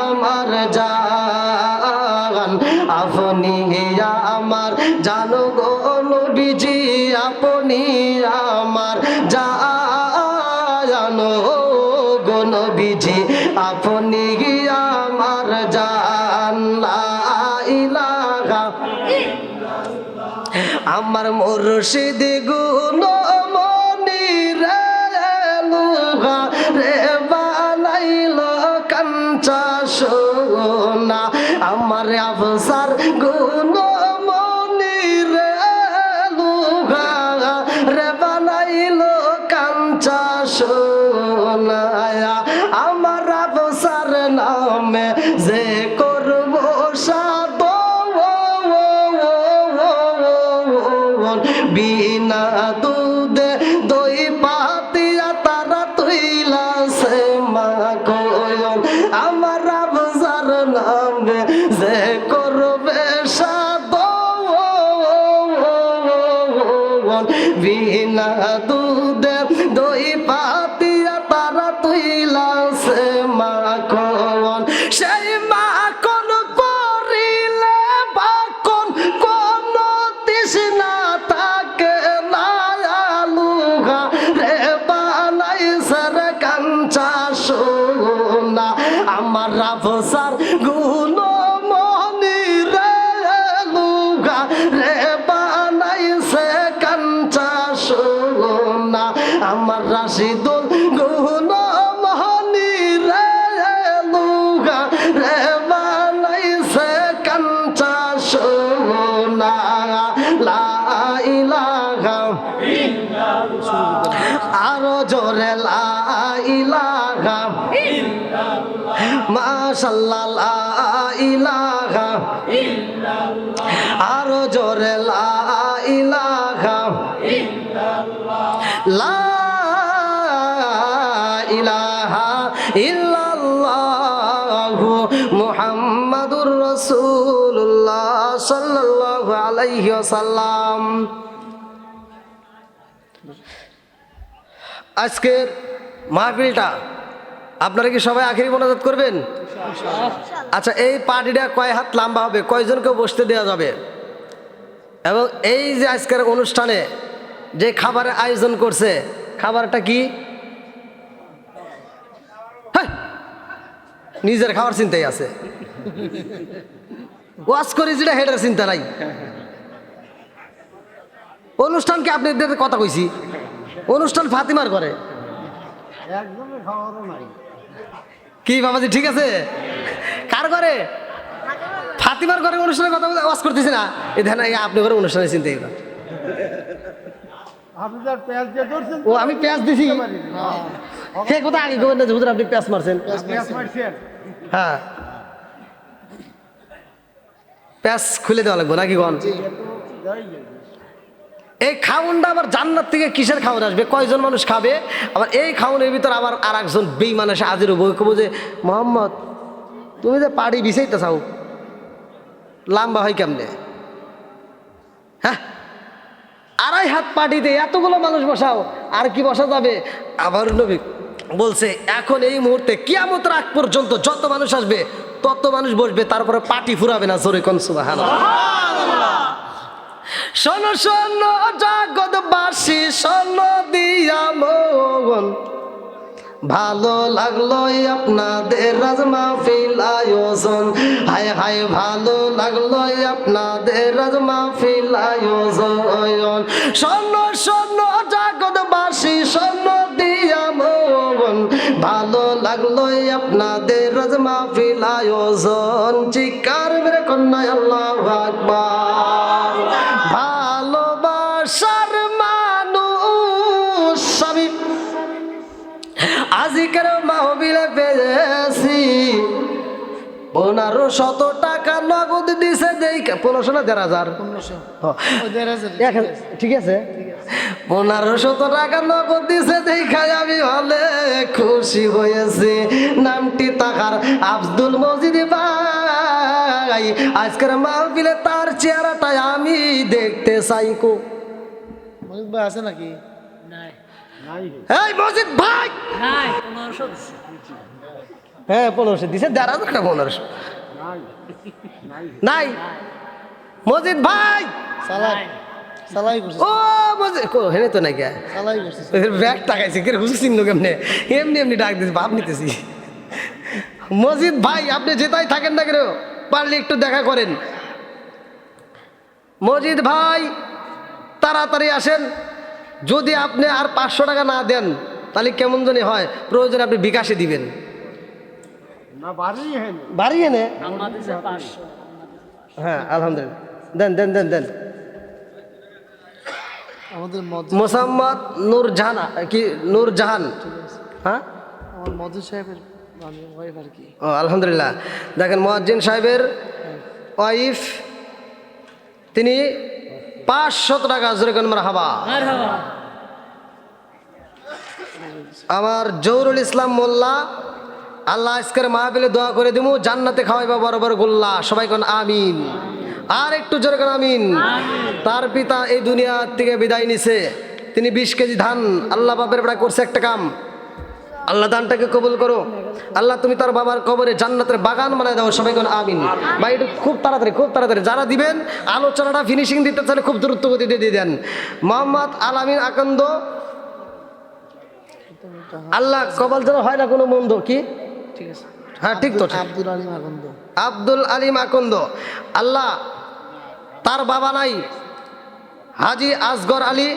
আমার জান, আপনি আমার জান গো নবীজি আপনি আমার জান ও গো নবীজি আপনি আমার জান। লা ইলাহা আমার মুর্শিদ গুণমণি রে লুহা রে বানাইলো কাঞ্চা সোনা, আমার আফসার গুণমণি রে লুহা রে বানাইলো কাঞ্চা সোনা, আমার আফসার নামে যে করব সাদ বিনা দুধে দই পাতিয়া তারা তুইলা সে মা কোয়ন, আমার আফসার নামে যে করবে সাদ বিনা দুধে দই পাতিয়া তারা তুইলা সে মা কোয়ন, সেই মা কোন করিলে বা কোন কোন তৃষ্ণা থাকে না লুহা রে বানাই সর কাঞ্চা সোনা, আমার আফসার গুণমণি রে লুহা রে বানাই সে কাঞ্চা সোনা, আমার রাশিদুল গুণমণি রে লুহা রে বানাই সে কাঞ্চা সোনা। লা ইলাহা আরো জোরে লা ইলাহা মাশাআল্লাহ লা ইলাহা আরো জোরে লা ইলাহা লা ইলাহা ইল্লাল্লাহু মুহাম্মাদুর রাসূলুল্লাহ সাল্লাল্লাহু আলাইহি ওয়াসাল্লাম। আজকের মাহফিলটা আপনারা কি সবাই আখেরি মোনাজাত করবেন? আচ্ছা, এই পার্টিটা কয় হাত লম্বা হবে, কয়জনকে বসতে দেওয়া যাবে, এবং এই যে আজকের অনুষ্ঠানে যে খাবারের আয়োজন করছে খাবারটা কি? হ্যাঁ, নিজের খাবার চিন্তাই আছে, ওয়াজ করি যেটা হেডার চিন্তা নাই। অনুষ্ঠানকে আপনাদের কথা কইছি, অনুষ্ঠান ফাতিমার করে কি বাবাজি? ঠিক আছে, কার করে? ফাতিমার করে অনুষ্ঠানের কথা ওয়াজ করতেছি না, এই ধ্যান আপনি করে অনুষ্ঠানের চিন্তাই না। ও আমি পেঁয়াজ দিছি, সে কথা আগে কবেন না যে হুজুর আপনি পেঁয়াজ মারছেন। হ্যাঁ, পেঁয়াজ খুলে দেওয়া লাগবে নাকি গন? এই খাউনটা আবার জান্নাত থেকে কিসের খাউন আসবে, কয়জন মানুষ খাবে? আবার এই খাউনের ভিতর আবার আর একজন বেঈমান এসে হাজির হবো, কবো যে মোহাম্মদ তুমি যে পাড়ি বিছাইতে চাও লম্বা হয় কেমনে? হ্যাঁ, 2.5 হাত পাটিতে এতগুলো মানুষ বসাও, আর কি বসা যাবে? আবার নবী বলছে এখন এই মুহূর্তে কিয়ামতের আগ পর্যন্ত যত মানুষ আসবে তত মানুষ বসবে, তারপরে পাটি ফুরাবে না। জোরে কোন সুবহানাল্লাহ। শোনো শোনো জগৎবাসী শোনো দিয়া মন, ভালো লাগলো আপনাদের রাজ মাহফিল আয়োজন, হায় হায় ভালো লাগলো আপনাদের রাজ মাহফিল আয়োজন। শোনো শোনো জগৎবাসী শোনো দিয়া মন, ভালো লাগলো আপনাদের রাজ মাহফিল আয়োজন। চিৎকার মেরে কন্যা আল্লাহু আকবার। ভালোবাসার মানুষ আমি আজিকের মাহফিলে পেয়েছি, 1500 টাকা নগদ দিছে দেখা। 1500 না 1500? ঠিক আছে, 1500 টাকা নগদ দিছে দেখা আমি হলে খুশি হয়েছি। নামটি তাকার আব্দুল মজিদ ভাই, আজকের মাহফিলে তার চেহারাটাই আমি দেখতে চাই। মজিদ ভাই আছে নাকি? নাই এই মজিদ ভাই, নাই 1500 দিছে হ্যাঁ 1500 দিছে, 1500 টাকা 1500 নাই। মজিদ ভাই, সালাই সালাই করছে, ও মজিদ কো হেনে তো নাই কে সালাই করছে। ব্যাগ টাকাইছে কে হুজুর চিনল কেমনে, এমনি এমনি ডাক দিছে, ভাব নিতেছি। মজিদ ভাই, আপনি যেটাই থাকেন না কেন পারলে একটু দেখা করেন। মজিদ ভাই তাড়াতাড়ি আসেন। যদি আপনি আর 500 টাকা না দেন তাহলে কেমন জানি হয়, প্রয়োজন আপনি বিকাশে দিবেন। না বাড়ি হেন বাড়িয়ে নে, আমাদের 500 হ্যাঁ আলহামদুলিল্লাহ, দেন দেন দেন দেন। আমাদের মোসাম্মদ নূরজাহান, কি নূরজাহান, হ্যাঁ আমার মধু সাহেবের মানে ওয়াইফ আর কি। ও আলহামদুলিল্লাহ। দেখেন মুয়াজ্জিন সাহেবের ওয়াইফ, তিনি 500 টাকা জোরে কোন মারহাবা। মারহাবা আমার জহুরুল ইসলাম মোল্লা, আল্লাহ আজকের মাহফিলে দোয়া করে দিমু জান্নাতে খাওয়াইবা বরাবর গোল্লা, সবাই কোন আমিন। আর একটু জোরে কোন আমিন। তার পিতা এই দুনিয়া থেকে বিদায় নিছে, তিনি 20 কেজি ধান আল্লাহ বাপের বেড়া করছে একটা কাম, আল্লাহ দানটাকে কবুল করো। আল্লাহ তুমি তার বাবার কবরে জান্নাতের বাগান বানায় দাও, সবাই কোন আমিন। ভাই একটু খুব তাড়াতাড়ি খুব তাড়াতাড়ি যারা দিবেন, আলোচনাটা ফিনিশিং দিতে চাইলে খুব দ্রুত গতিতে দিয়ে দেন। মোহাম্মদ আলামিন আকন্দ, আল্লাহ কবল যেন হয় না কোনো মন্দ, কি ঠিক আছে, হ্যাঁ ঠিক তো, আব্দুল আলিম আগন্দ। আব্দুল আলিম আকন্দ, আল্লাহ তার বাবা নাই, হাজি আসগর আলী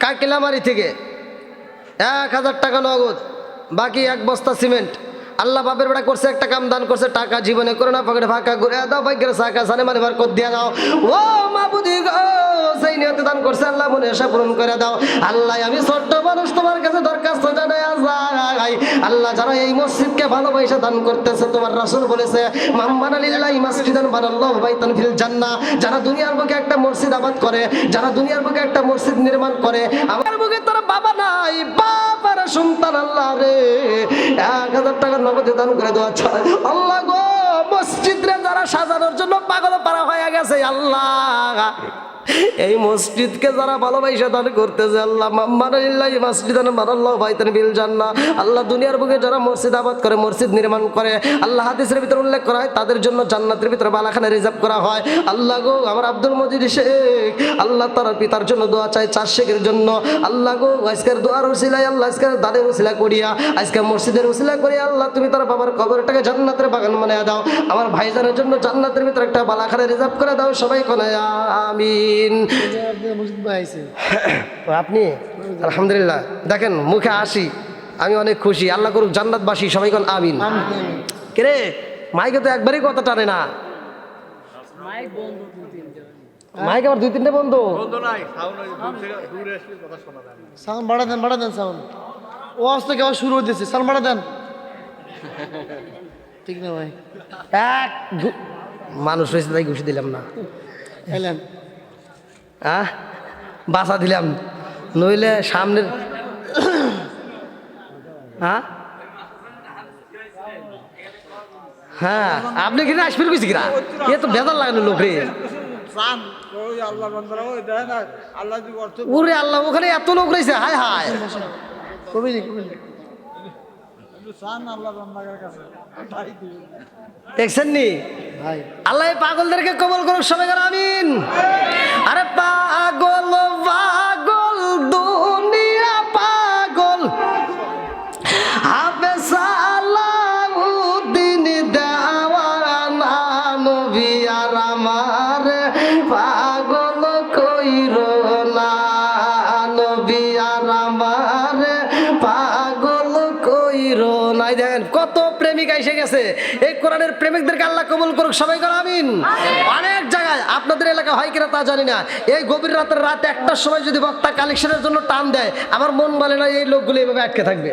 কাকিলামারি থেকে 1000 টাকা নগদ, বাকি 1 বস্তা সিমেন্ট। আল্লাহ বাপের বেড়া করছে একটা কাম, দান করছে টাকা, জীবনে করে না পকেটে ফাঁকা ঘুরে দাও, ভাগ্যের সাকা সানে মানে বরকত দিয়ে দাও। ও মাবুদি গো, সেই নিয়তে দান করছে আল্লাহ মনে আশা পূরণ করে দাও। আল্লাহ আমি ছোট্ট মানুষ তোমার কাছে দরখাস্ত জানাই যাই, আল্লাহ যারা এই মসজিদকে ভালোবাসা দান করতেছে, তোমার রাসূল বলেছে মান বানা লিল্লাহি মাসজিদান বানাল্লাহু বাইতান ফিল জান্নাহ, যারা দুনিয়ার বুকে একটা মসজিদ আবাদ করে, যারা দুনিয়ার বুকে একটা মসজিদ নির্মাণ করে, আমার বুকে তার বাবা নাই, বাবার সন্তান আল্লাহ রে 1000 টাকা নগদে দান করে দেওয়া চায়। আল্লাহ গো, মসজিদ রে যারা সাজানোর জন্য পাগল পারা হয়ে গেছে, আল্লাহ এই মসজিদকে যারা ভালোবাসা দান করতেছে, আল্লাহ মাম্মানিল্লাহি মাসজিদান বানাল্লাহু বাইতান ফিল জান্নাহ, আল্লাহ দুনিয়ার বুকে যারা মসজিদ আবাদ করে, মসজিদ নির্মাণ করে, আল্লাহ হাদিসের ভিতরে উল্লেখ করা হয় তাদের জন্য জান্নাতের ভিতরে বালাখানা রিজার্ভ করা হয়। আল্লাহ গো, আমার আব্দুল মজিদ শেখ, আল্লাহ তার পিতার জন্য দোয়া চাই, 4 শেখের জন্য। আল্লাহ গো, আজকের দোয়ার উসিলায়, আল্লাহ আজকের দানের উসিলা করিয়া, আজকে মসজিদের উসিলা করিয়া, আল্লাহ তুমি তার বাবার কবরটাকে জান্নাতের বাগান বানায়া দাও। আমার ভাইজানের জন্য জান্নাতের ভিতরে একটা বালাখানা রিজার্ভ করে দাও, সবাই কোনে আমিন। মজিদ ভাই আইছে, আপনি আলহামদুলিল্লাহ, দেখেন মুখে আসি, আমি অনেক খুশি। আল্লাহ করুক জান্নাতবাসী, সবাই কোন আমিন। কে রে, মাইকে তো একবারই কথা টানে না, মাইক বন্ধ 2-3 মাইক আবার 2-3টে বন্ধু। সাউন্ড বাড়া দেন সাউন্ড। ও আস্তে কেউ শুরু হইতেছে, সাউন্ড বাড়া দেন। ঠিক না ভাই, এক মানুষ হয়েছে তাই ঘুষি দিলাম না, এলেন বাসা দিলাম, নইলে সামনের হ্যাঁ আপনি কিনা আসবেন কইছি কিনা, এ তো বেজার লাগানো লোক রে। ওরে আল্লাহ, ওখানে এত লোক রয়েছে, হায় হায়। কবি দেখছেন নি ভাই, আল্লাহ এই পাগলদেরকে কবল করুক, সবাই করে আমিন। আরে পাগল পাগল দুনিয়া পাগল, হাফেজ সালাউদ্দিন দেওয়ানা নবী আর আমার পাগল কইরো না, নবী আর আমার পাগল কইরো না। দেখেন কত প্রেমিক এসে গেছে, এই কোরআনের প্রেমিকদেরকে আল্লাহ কবুল করুক, সবাই করে আমিন। অনেক জায়গায় আপনাদের এলাকা হয় কিনা তা জানি না, এই গভীর রাতের রাত 1টার সময় যদি বক্তা কালেকশনের জন্য টান দেয়, আমার মন বলে না এই লোকগুলো এভাবে আটকে থাকবে।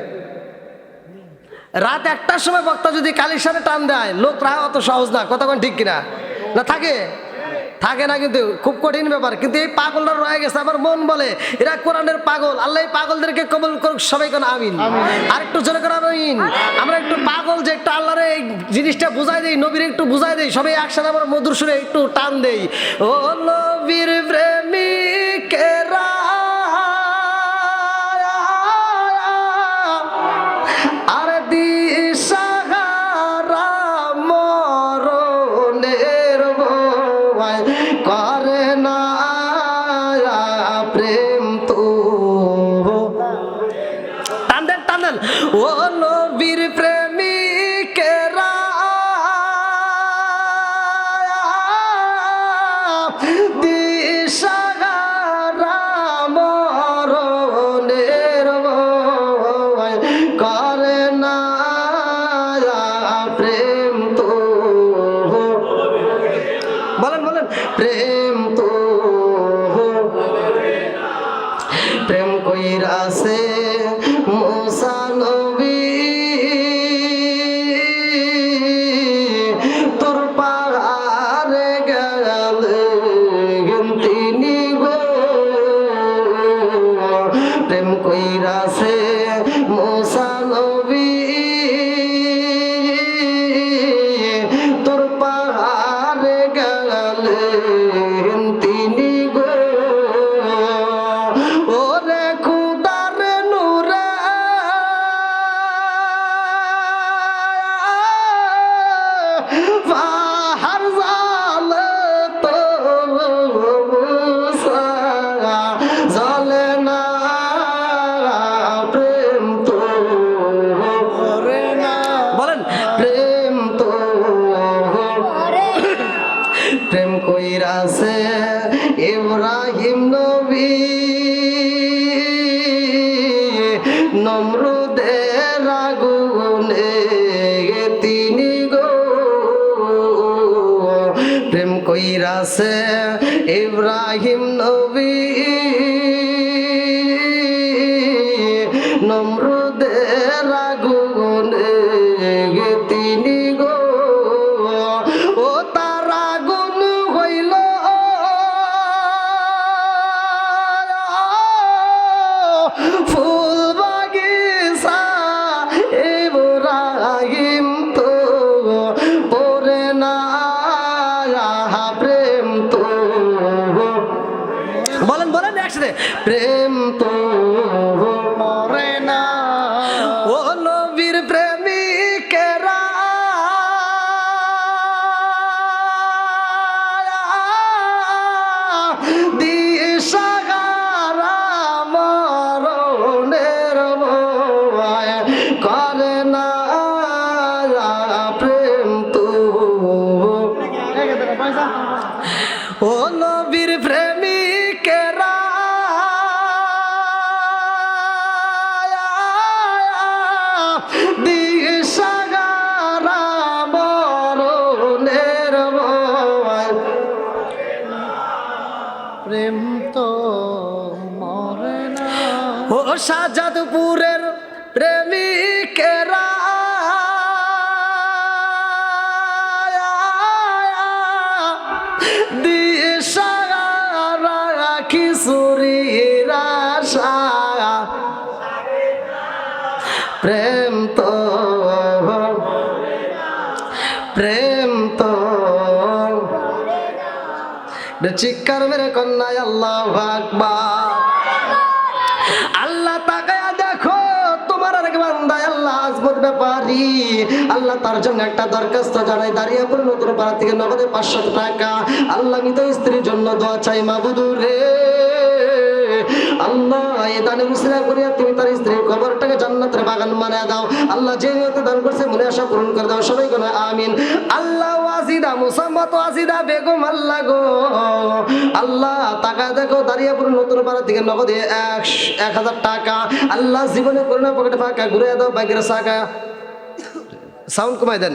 রাত 1টার সময় বক্তা যদি কালেকশনে টান দেয়, লোক প্রায় অত সহজ না, কতক্ষণ ঠিক কিনা না, থাকে থাকে না, কিন্তু খুব কঠিন ব্যাপার। কিন্তু এই পাগলরা রয়ে গেছে, আমার মন বলে এরা কোরআনের পাগল। আল্লাহ এই পাগলদেরকে কবুল করুক, সবাই কোন আমিন। আর একটু জোরে করে আমিন। আমরা একটু পাগল যে একটু আল্লাহরে এই জিনিসটা বুঝাই দেই, নবীর একটু বুঝাই দেই, সবাই একসাথে আমরা মধুর সুরে একটু টান দেই। ও নবীর প্রেমিকেরা বলেন ও নবীর প্রেমিকেরা দিশাহারা মরণের ভয় করে না প্রেম তো বলেন বলেন প্রেম তো প্রেম কইরাছে মুসা নবী তোর পাহাড়ে গেলেন তিনি গো প্রেম কইরাছে মুসা নবী তোর পাহাড়ে গেলেন তিনি গো ওরে খুদার নূরে পাহাড় জালে তো মুসা জালে না প্রেম তো বলেন প্রেম তো প্রেম কইরাছে ইব্রাহিম নবী নমরুদের আগুনে তিনি গো প্রেম কইরাছে ইব্রাহিম নবী নমরুদের আগুনে তিনি গো ও তার আগুন হইল ফুল বাগিচা ইব্রাহিম তো পরে না প্রেম তো বলেন বলেন একসাথে প্রেম তো মরে না ও নবীর প্রেমিকেরা দিশাহারা মরণের ভয় করে না প্রেম তো ও নবীর প্রেমিকেরা দিশাহারা মরণের ভয় প্রেম তো মরে না ও শাহজাদপুরের প্রেমিকেরা দিশাহারা কিশোরীর আশা প্রেম তো প্রেম তো চিৎকার মেরে কন্যায় আল্লাহু আকবার আল্লাহ তাকায়া দেখো তোমার আর বান্দা আল্লাহ আজমত ব্যাপারী আল্লাহ তার জন্য একটা দরখাস্ত জানাই দাঁড়িয়ে পড়ে নতুন পাড়া থেকে নগদে 500 টাকা আল্লাহ মৃত স্ত্রীর জন্য দোয়া চাই মাবুদু রে আল্লাহ এই দানের উসিলা করিয়া তুমি তার স্ত্রীর কবরটাকে জান্নাতের বাগান বানায় দাও আল্লাহ যে নিয়তে দান করছে মনে আশা পূরণ করে দাও সবাই কোন আমিন আল্লাহ ওয়াজিদা মুসাম্মাত ওয়াজিদা বেগম আল্লাহ গো আল্লাহ টাকা দেখো দাঁড়িয়ে পড়ে নতুন পাড়া থেকে নগদে 1000 টাকা আল্লাহ জীবনে করোনা পকেটে ফাঁকা ঘুরে দাও বাইকের চাকা সাউন্ড কমাই দেন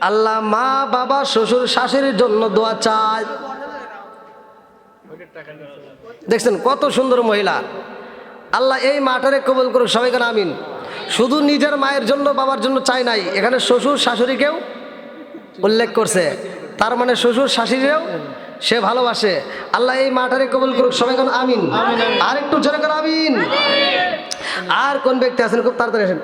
আল্লাহ মা বাবা শ্বশুর শাশুড়ির জন্য দোয়া চাই দেখছেন কত সুন্দর মহিলা আল্লাহ এই মাটারে কবুল করুক সবাই কেন আমিন শুধু নিজের মায়ের জন্য বাবার জন্য চাই নাই এখানে শ্বশুর শাশুড়িকেও উল্লেখ করছে তার মানে শ্বশুর শাশুড়িও সে ভালোবাসে আল্লাহ এই মাটারে কবুল করুক সবাই কেন আমিন আর একটু জোরে কেন আমিন আর কোন ব্যক্তি আছেন খুব তাড়াতাড়ি আসেন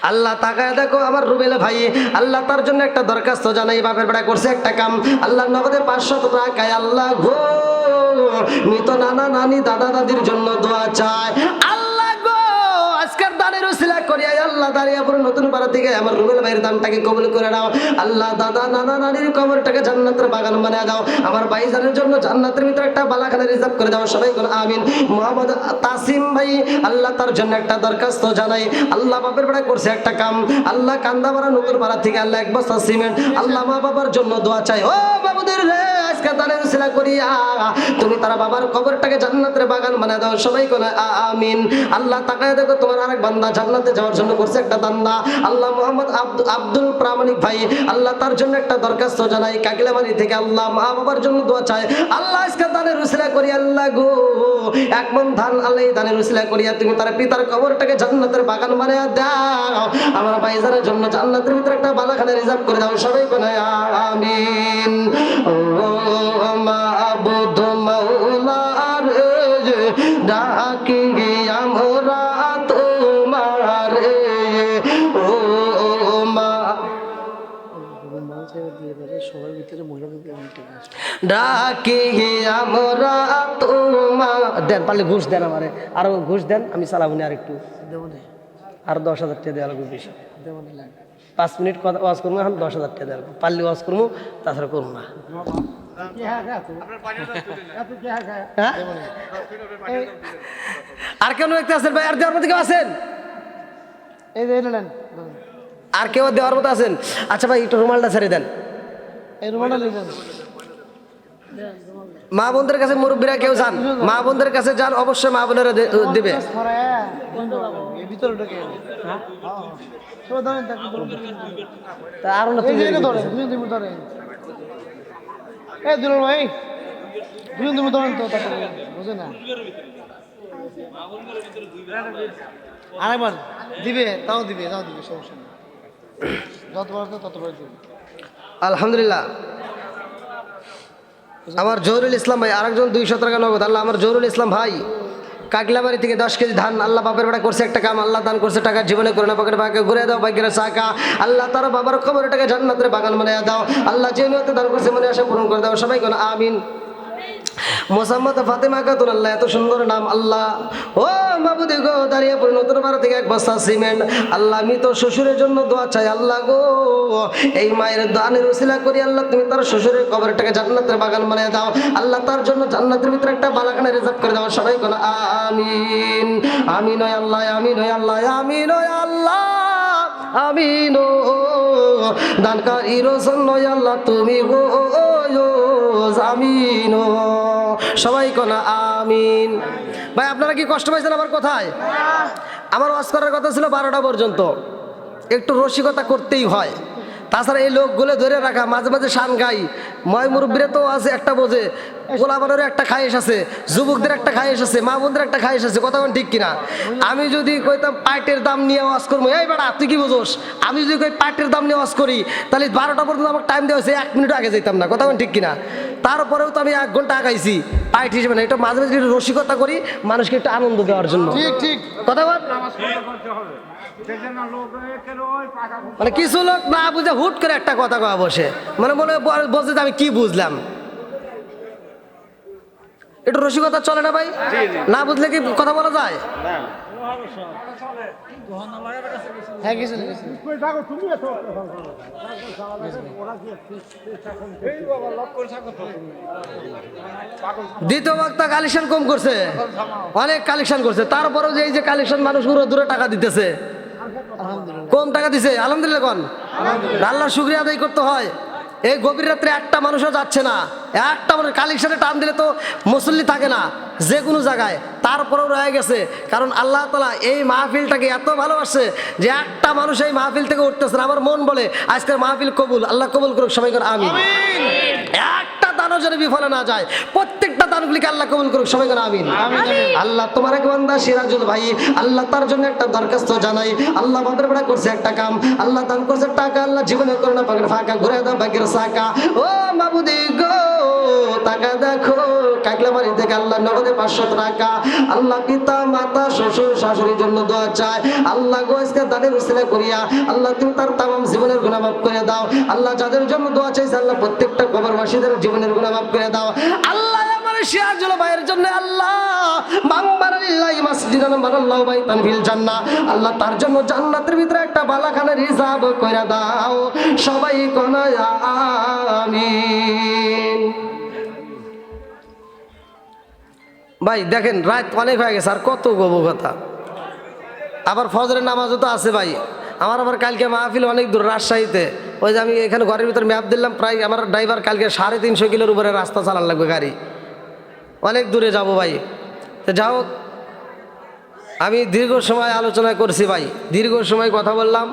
আল্লাহ তাকায় দেখো আমার রুবেল ভাই আল্লাহ তার জন্য একটা দরখাস্ত জানাই বাপের বেড়া করছে একটা কাম আল্লাহ নগদে 500 টাকায় আল্লাহ গো মৃত নানা নানি দাদা দাদির জন্য দোয়া চায় আল্লাহ গো আজকের দানের উসিলা করি আল্লাহ দাঁড়িয়ে পড়ে নতুন পাড়া থেকে আমার রুবেল ভাইয়ের দানটাকে কবুল করে দাও আল্লাহ দাদা নানা নানির কবরটাকে জান্নাতের বাগান বানিয়ে দাও আমার ভাইজানের জন্য জান্নাতের ভিতরে একটা বালাখানা রিজার্ভ করে দাও সবাই কোন আমিন মোহাম্মদ তাসিম ভাই আল্লাহ তার জন্য একটা দরখাস্ত জানাই আল্লাহ বাপের বেড়া করছে একটা কাম আল্লাহ কান্দামারা নতুন পাড়া থেকে আল্লাহ এক বস্তা সিমেন্ট আল্লাহ মা বাবার জন্য দোয়া চাই ও বাবুদের রে আজকে দানের উসিলা করিয়া তুমি তার বাবার কবরটাকে জান্নাতের বাগান বানিয়ে দাও সবাই কোন আমিন আল্লাহ তাকায় দেখো তোমার আরেক বান্দা জান্নাতে যাওয়ার জন্য করছে একটা দান্দা আল্লাহ মোহাম্মদ আব্দুল প্রামাণিক ভাই আল্লাহ তার জন্য একটা দরখাস্ত জানাই কাকিলাবাড়ি থেকে আল্লাহ মা বাবার জন্য দোয়া চাই আল্লাহ আজকে দানের উসিলা করি আল্লাহ গো এক মন ধান আল্লাহ দানের উসিলা করিয়া তুমি তার পিতার কবরটাকে জান্নাতের বাগান বানিয়ে দাও আমার ভাইজানের জন্য জান্নাতের ভিতরে একটা বালাখানা রিজার্ভ করে দাও সবাই কোন আমিন ও মাবুদ মাওলা রে ডাকি আমরা তোমার ও মা সবার ভিতরে মহিলা ডাকি আমরা তোমার দেন পারলে ঘুষ দেন আমারে আরো ঘুষ দেন আমি চালাবো না আর একটু দেবো না আর 10,000 টাকা দেওয়া লাগবে বেশি দেবো না 5 মিনিট কথা ওয়াজ করবো এখন 10,000 টাকা দেওয়া লাগবে পারলে ওয়াজ করবো তাছাড়া করবো না হ্যাঁ? আর কেউ ব্যক্তি আছেন ভাই আর দেওয়ার মতো কেউ আছেন এই যে নেন আর কেউ দেওয়ার মতো আছেন আচ্ছা ভাই একটু রুমালটা ছেড়ে দেন এই রুমালটা লিখেন মা বোনদের কাছে মুরব্বীরা কেউ যান মা বোনদের কাছে যান অবশ্যই মা বোনেরা দিবে ভিতরে ঢুকে তা আরো না এই যে ধরে তুমি ধরেন এই দুলাল ভাই তুমি ধরেন তো তারপরে বুঝে না আরেকবার দিবে তাও দিবে সমস্যা নেই যতবার ততবার দিবে আলহামদুলিল্লাহ আমার জহুরুল ইসলাম ভাই আরেকজন 200 টাকা নগদ আল্লাহ আমার জহুরুল ইসলাম ভাই কাকলাবাড়ি থেকে 10 কেজি ধান আল্লাহ বাপের বেড়া করছে একটা কাম আল্লাহ দান করছে টাকা জীবনে করে না পকেটে বাঁকে ঘুরে দাও ভাগ্যের শাখা আল্লাহ তার বাবার খবর টাকা জান্নাতের বাগান বানিয়ে দাও আল্লাহ যে নিয়তে দান করছে মনে আশা পূরণ করে দাও সবাই কোন আমিন মোসাম্মদ ফাতেমা খাতুন আল্লাহ এত সুন্দর নাম আল্লাহ ও মাবুদি গো দাঁড়িয়ে পড়ে নতুন পাড়া থেকে এক বস্তা সিমেন্ট আল্লাহ আমি তো শ্বশুরের জন্য দোয়া চাই আল্লাহ গো এই মায়ের দানের উসিলা করি আল্লাহ তুমি তার শ্বশুরের কবরটাকে জান্নাতের বাগান বানিয়ে দাও আল্লাহ তার জন্য জান্নাতের ভিতরে একটা বালাখানা রিজার্ভ করে দাও সবাই কোন আমিন আমিন ওই আল্লাহ আমিন ওই আল্লাহ আমিন ওই আল্লাহ আমিন ও দানকারীর জন্য আল্লাহ তুমি গো আমিন সবাই কোন আমিন ভাই আপনারা কি কষ্ট পাইছেন আমার কথায় আমার ওয়াজ করার কথা ছিল 12টা পর্যন্ত একটু রসিকতা করতেই হয় তাছাড়া এই লোকগুলো ধরে রাখা মাঝে মাঝে শান গাই ময় মুরব্বীরা তো আছে একটা বোঝে গোলাবারের একটা খায়েশ আছে যুবকদের একটা খায়েশ আছে মা বোনদের একটা খায়েশ আছে কথা ঠিক কিনা আমি যদি কইতাম পাটের দাম নিয়ে ওয়াজ করবো এই বেটা তুই কি বুঝোস আমি যদি কই পাটের দাম নিয়ে ওয়াজ করি তাহলে 12টা পর্যন্ত আমার টাইম দেওয়া হয়েছে 1 মিনিট আগে যেতাম না কথা ঠিক কিনা তারপরেও তো আমি 1 ঘন্টা আগাইছি পাইট হিসেবে না এটা মাঝে মাঝে একটু রসিকতা করি মানুষকে একটু আনন্দ দেওয়ার জন্য ঠিক কথা বল মানে কিছু লোক না বুঝে হুট করে একটা কথা কয়া বসে মানে মনে বলছে যে আমি কি বুঝলাম একটু রসিকতা চলে না ভাই না বুঝলে কি কথা বলা যায় হ্যাঁ কিছু দ্বিতীয় বক্তা কালেকশন কম করছে অনেক কালেকশন করছে তারপরেও যে এই যে কালেকশন মানুষ দূরে টাকা দিতেছে কম টাকা দিছে আলহামদুলিল্লাহ কোন আল্লাহর শুকরিয়া আদায় করতে হয় এই গভীর রাত্রে একটা মানুষও যাচ্ছে না একটা মানুষ কালেকশনে টান দিলে তো মুসল্লি থাকে না যে কোনো জায়গায় তারপরেও রয়ে গেছে কারণ আল্লাহ তাআলা এই মাহফিলটাকে এত ভালোবাসে যে একটা মানুষ এই মাহফিল থেকে উঠতেছে না আমার মন বলে আজকের মাহফিল কবুল আল্লাহ কবুল করুক সবাই করে আমিন একটা দানও যেন বিফলে না যায় প্রত্যেকটা দানগুলিকে আল্লাহ কবুল করুক সবাই করে আমিন আল্লাহ তোমার এক বান্দা সিরাজুল ভাই আল্লাহ তার জন্য একটা দরখাস্ত জানাই আল্লাহ বাপের বেড়া করছে একটা কাম আল্লাহ দান করছে টাকা আল্লাহ জীবনে করে না পাকের ফাঁকা ঘুরে দাও ভাগ্যের শাখা ও মাবুদি গো টাকা দেখো কাকলাবাড়ি থেকে আল্লাহ নগদে 500 টাকা আল্লাহ পিতা মাতা শ্বশুর শাশুড়ির জন্য দোয়া চায় আল্লাহ গো আজকে দানের উসিলা করিয়া আল্লাহ তুমি তার তামাম জীবনের গুনাহ মাফ করে দাও আল্লাহ যাদের জন্য দোয়া চাইছে আল্লাহ প্রত্যেকটা কবরবাসীদের জীবনের গুনাহ মাফ করে দাও আল্লাহ আমার সিরাজুল ভাইয়ের জন্য আল্লাহ বাম্বারালিল্লাহি মাসজিদান বানাল্লাহু বাইতান ফিল জান্নাহ, আল্লাহ তার জন্য জান্নাতের ভিতরে একটা বালাখানা রিজার্ভ করে দাও। সবাই কোন আমিন। ভাই দেখেন রাত অনেক হয়ে গেছে, আর কত গব কথা। আবার ফজরের নামাজও তো আছে ভাই। আমার আবার কালকে মাহফিল অনেক দূর, রাজশাহীতে। ওই যে আমি এখানে ঘরের ভিতরে ম্যাপ দিলাম, প্রায় আমার ড্রাইভার কালকে 350 কিলোর উপরে রাস্তা চালান লাগবে গাড়ি, অনেক দূরে যাব ভাই। তো যাও, আমি দীর্ঘ সময় আলোচনা করছি ভাই, দীর্ঘ সময় কথা বললাম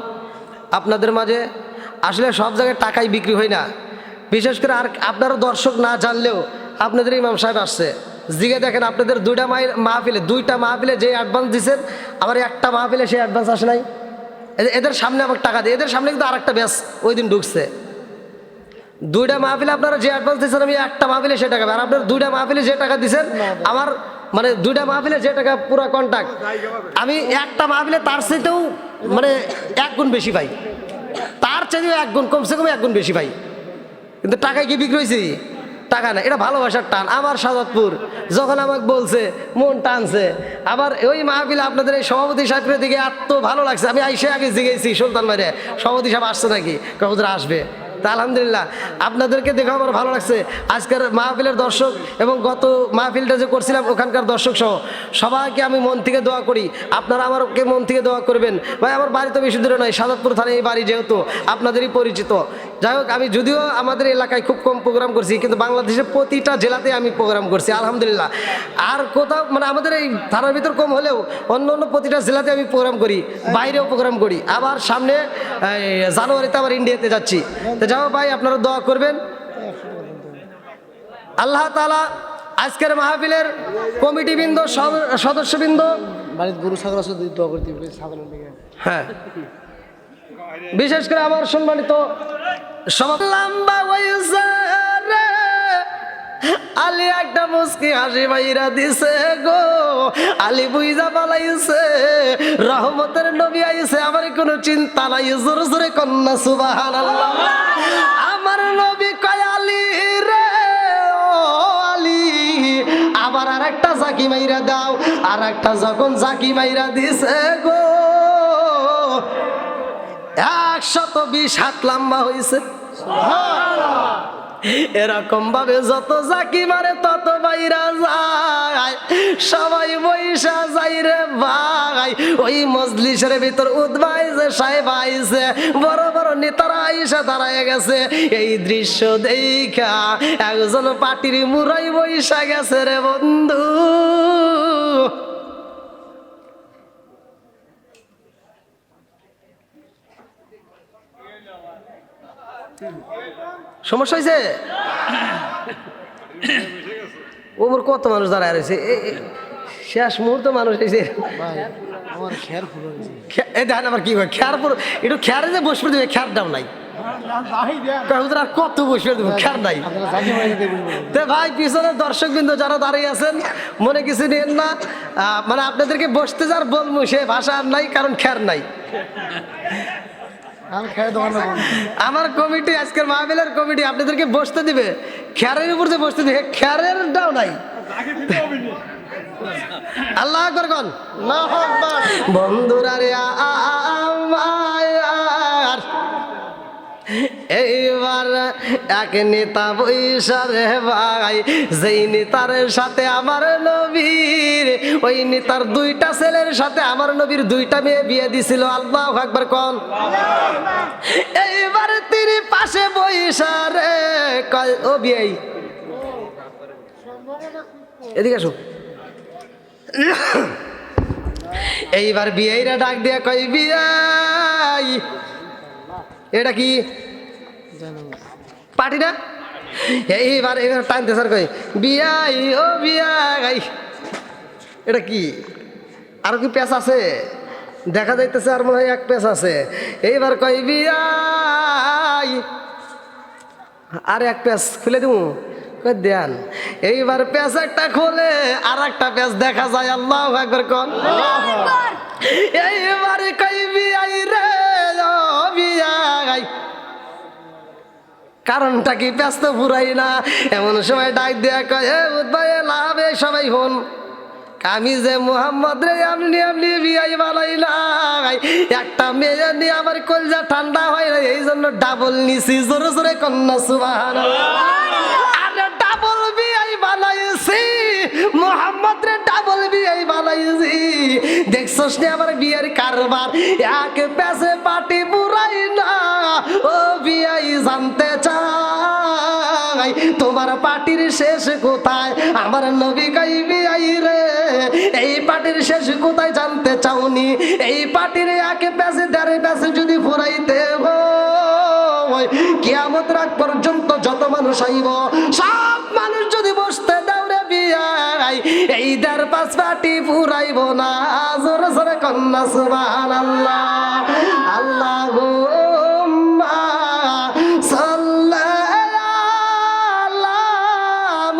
আপনাদের মাঝে। আসলে সব জায়গায় টাকাই বিক্রি হয় না, বিশেষ করে আর আপনারা দর্শক না জানলেও আপনাদের ইমাম সাহেব আসছে, জিগে দেখেন আপনাদের দুইটা মাহফিলে যে অ্যাডভান্স দিচ্ছেন, আমার একটা মাহফিলে সেই অ্যাডভান্স আসে নাই। এদের সামনে আমাকে টাকা দিয়ে, এদের সামনে কিন্তু আর একটা ব্যাস ওই দিন ঢুকছে। দুইটা মাহফিলে আপনারা যে অ্যাডভান্স দিচ্ছেন, আমি একটা মাহফিলে সে টাকা, আর আপনার দুইটা মাহফিলে যে টাকা দিচ্ছেন, আমার মানে দুইটা মাহফিলে যে টাকা পুরো কন্ট্যাক্ট, আমি একটা মাহফিলে তার চাইতেও মানে 1 গুণ বেশি পাই, তার চাইতেও 1 গুণ, কমসে কম 1 গুণ বেশি পাই। কিন্তু টাকায় কি বিক্রি হয়েছে? টাকা না, এটা ভালোবাসার টান। আমার সাজাদপুর যখন আমাকে বলছে, মন টানছে। আবার ওই মাহফিলে আপনাদের এই সভাপতি সাহেবের দিকে এত ভালো লাগছে, আমি আইসে আগে জিগেছি সুলতান ভাইরে, সভাপতি সাহেব আসছে নাকি, কখন আসবে। তা আলহামদুলিল্লাহ আপনাদেরকে দেখে আমার ভালো লাগছে। আজকের মাহফিলের দর্শক এবং গত মাহফিলটা যে করছিলাম ওখানকার দর্শক সহ সবাইকে আমি মন থেকে দোয়া করি, আপনারা আমাকে মন থেকে দোয়া করবেন। ভাই আমার বাড়ি তো বেশি দূরে নয়, সাজাদপুর থানায় এই বাড়ি, যেহেতু আপনাদেরই পরিচিত। যাই হোক, আমি যদিও আমাদের এলাকায় খুব কম প্রোগ্রাম করছি, কিন্তু বাংলাদেশের প্রতিটা জেলাতে আমি প্রোগ্রাম করছি আলহামদুলিল্লাহ। আর কোথাও মানে আমাদের এই থানার ভিতর কম হলেও অন্য অন্য প্রতিটা জেলাতে আমি প্রোগ্রাম করি, বাইরেও প্রোগ্রাম করি। আবার সামনে জানুয়ারিতে আবার ইন্ডিয়াতে যাচ্ছি। তো যাও ভাই, আপনারা দোয়া করবেন। আল্লাহ তাআলা আজকের মাহফিলের কমিটিবৃন্দ, সদস্যবৃন্দ, বাড়িতে গরু ছাগল আছে, দোয়া করে দিবে ছাগলের দিকে। হ্যাঁ, বিশেষ করে আমার সম্মানিত লম্বা বয়সে রে আলী একটা মুস্কি হাসি বাইরা দিছে গো, আলী বুইজা পালাইছে, রহমতের নবী আইছে, আমার কোনো চিন্তা নাই। জোরে জোরে কন্যা সুবহানাল্লাহ। আমার নবী কয় আলী রে, ও আলী আবার আর একটা জাকি মাইরা দাও। আর একটা যখন জাকি মাইরা দিছে গো, 120 হাত লম্বা হয়েছে। এরকম ভাবে যত জাকি মারে তত বাইরা যায়, সবাই বৈশা যাই রে ভাই। ওই মজলিসের ভিতর উদ্ভাই যে সাহেব আইছে, বড় বড় নেতারা আইসা দাঁড়ায় গেছে। এই দৃশ্য দেখা একজন পাটির মুরাই বৈশা গেছে রে বন্ধু। সমস্যা হয়েছে, ওমর কত মানুষ দাঁড়ায় রয়েছে, শেষ মুহূর্তে মানুষ এসে আমার খেয়ার ফুল এই দেখেন আবার কি হয়, খেয়ার পর একটু খেয়ারে যে বসবে দেবে, খেয়ার দাম নাই। আর কত বসবে দেবো, খেয়ার নাই। তো ভাই পিছনের দর্শক বিন্দু যারা দাঁড়িয়ে আছেন, মনে কিছু নেন না, মানে আপনাদেরকে বসতে যার বলবো সে ভাষা আর নাই, কারণ খেয়ার নাই। আমার কমিটি, আজকের মাহফিলের কমিটি আপনাদেরকে বসতে দিবে, খেয়ারের উপর যে বসতে দিবে, খেয়ারের দাও নাই। আল্লাহ আকবার কোন বন্ধুরা রে আমার, এইবার এক নেতা বৈশা রে ভাই, যেই নেতার সাথে আমার নবীর, ওই নেতার 2টা ছেলের সাথে আমার নবীর 2টা মেয়ে বিয়ে দিছিল। আল্লাহু আকবার কোন। এইবার তিনি পাশে বৈশা রে কয়, ও বিয়ে এদিকে আসো। এইবার বিয়েরা ডাক দিয়া কই, বিয়াই এটা কি পার্টি না? এইবার টানতে স্যার কই, বিয়াই ও বিয়াই এটা কি? আর কি পেঁচ আছে? দেখা যাইতেছে আর মনে হয় এক পেঁচ আছে। এইবার কই, বিয়াই আর এক পেঁচ খুলে দিব, দেন। এইবার পেঁচ একটা খোলে, আর একটা পেঁচ দেখা যায়। আল্লাহু আকবার কোন। এইবার কই, বিয়াই রে ও বিয়াই কারণটা কি ব্যস্ত পুরাই না? এমন সময় ডাক দেয়া কয়, এ ভাই লাভে সবাই হন, আমি যে মুহাম্মদ রে এমনি বিয়াই বানাইলাই, একটা মেয়ে নিয়ে আমার কলজা ঠান্ডা হয় না, এই জন্য ডাবল নিছি। জোরে জোরে কন্যা সুবহানাল্লাহ। আরে ডাবল বিয়াই বানাইছি, মুহাম্মদ রে ডাবল বিয়াই বানাইছি। দেখছস নি আমার বিয়ের কারবার, এক পেছে পাটি পুরাই না। ও বিয়াই জানতে চাই তোমার পাটির শেষ কোথায়? আমার নবী কই বিয়াই রে, এই পাটির শেষ কোথায় জানতে চাওনি? এই পাটির এক পেছে দেড় পেছে যদি ফুরাইতে হয়, কিয়ামত রাত পর্যন্ত যত মানুষ আইব সব মানুষ যদি বসতে দাও রে বিয়াই, এই দেড় পাঁচ পাটি ফুরাইব না। জোরে জোরে কন্যা সুবহানাল্লাহ। আল্লাহুম্মা সাল্লি আলা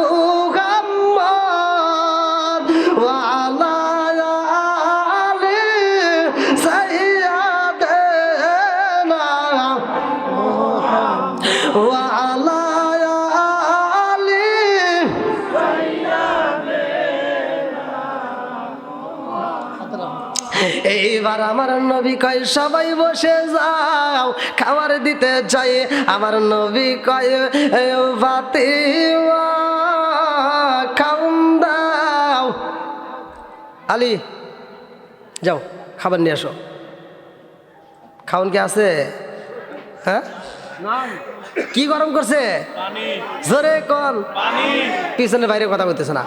মুহাম্মাদ ওয়া আলা আলি সাইয়্যিদিনা ওয়া আলা আলি। এইবার আমার নবী কয় সবাই বসে যাও, খাবার দিতে চাই। আমার নবী কয় ফাতিমা খাউন দাও। আলী যাও খাবার নিয়ে আসো। খাউন কি আছে? হ্যাঁ কি গরম করছে? জোরে কন। পিছনে বাইরে কথা বলতেছে না,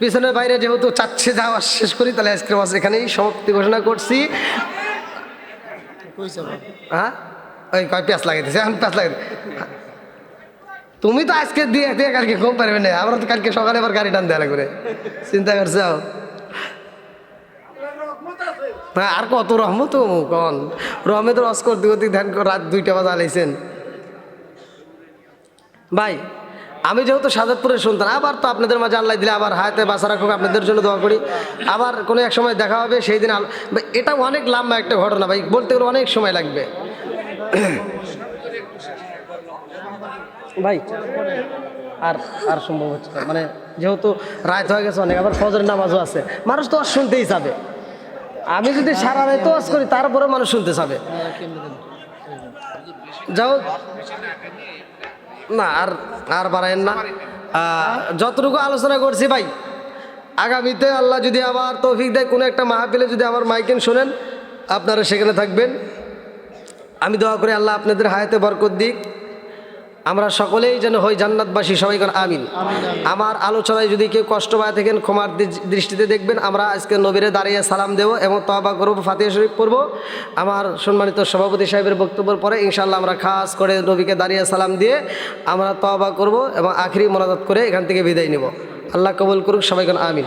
পিছনের বাইরে যেহেতু চাচ্ছে যাওয়া শেষ করি, তাহলে আজকের মাস এখানেই সমাপ্তি ঘোষণা করছি। হ্যাঁ ওই কয় পেঁয়াজ লাগাইতেছে, এখন পেঁয়াজ লাগাই। তুমি তো আজকে দিয়ে দিয়ে কালকে ঘুম পারবে না, আমরা তো কালকে সকালে আবার গাড়ি টান দেওয়া করে চিন্তা করছো। হ্যাঁ আর কত রহমত কন, রহমতের অস্কর দিগতি ধ্যান করে রাত 2টা বাজে আলাইছেন। ভাই আমি যেহেতু সাজাদপুরের সন্তান, আবার তো আপনাদের মাঝে আল্লাহ দিলে আবার হায়াতে বাঁচা রাখুক, আপনাদের জন্য দোয়া করি। আবার কোনো এক সময় দেখা হবে, সেই দিন এটা অনেক লম্বা একটা ঘটনা ভাই, বলতে গেলে অনেক সময় লাগবে ভাই। আর আর সম্ভব হচ্ছে না, মানে যেহেতু রাত হয়ে গেছে অনেক, আবার ফজরের নামাজও আছে, মানুষ তো আর শুনতেই যাবে। আমি যদি সারা রাত ওয়াজ করি তারপরে মানুষ শুনতে যাবে। যাও না আর আর বাড়ায়েন না, যতটুকু আলোচনা করছি ভাই, আগামীতে আল্লাহ যদি আবার তৌফিক দেয় কোনো একটা মাহফিলে যদি আমার মাইকেন শোনেন, আপনারা সেখানে থাকবেন। আমি দোয়া করি আল্লাহ আপনাদের হায়াতে বরকত দিক, আমরা সকলেই যেন হই জান্নাতবাসী, সবাই করেন আমিন। আমার আলোচনায় যদি কেউ কষ্ট পায় থাকেন ক্ষমার দৃষ্টিতে দেখবেন। আমরা আজকে নবীরে দাঁড়িয়ে সালাম দেবো এবং তওবা করব, ফাতিহা শরীফ পড়ব। আমার সম্মানিত সভাপতি সাহেবের বক্তব্যের পরে ইনশাআল্লাহ আমরা খাস করে নবীকে দাঁড়িয়ে সালাম দিয়ে আমরা তওবা করব এবং আখিরি মোনাজাত করে এখান থেকে বিদায় নেব। আল্লাহ কবুল করুক, সবাই করেন আমিন।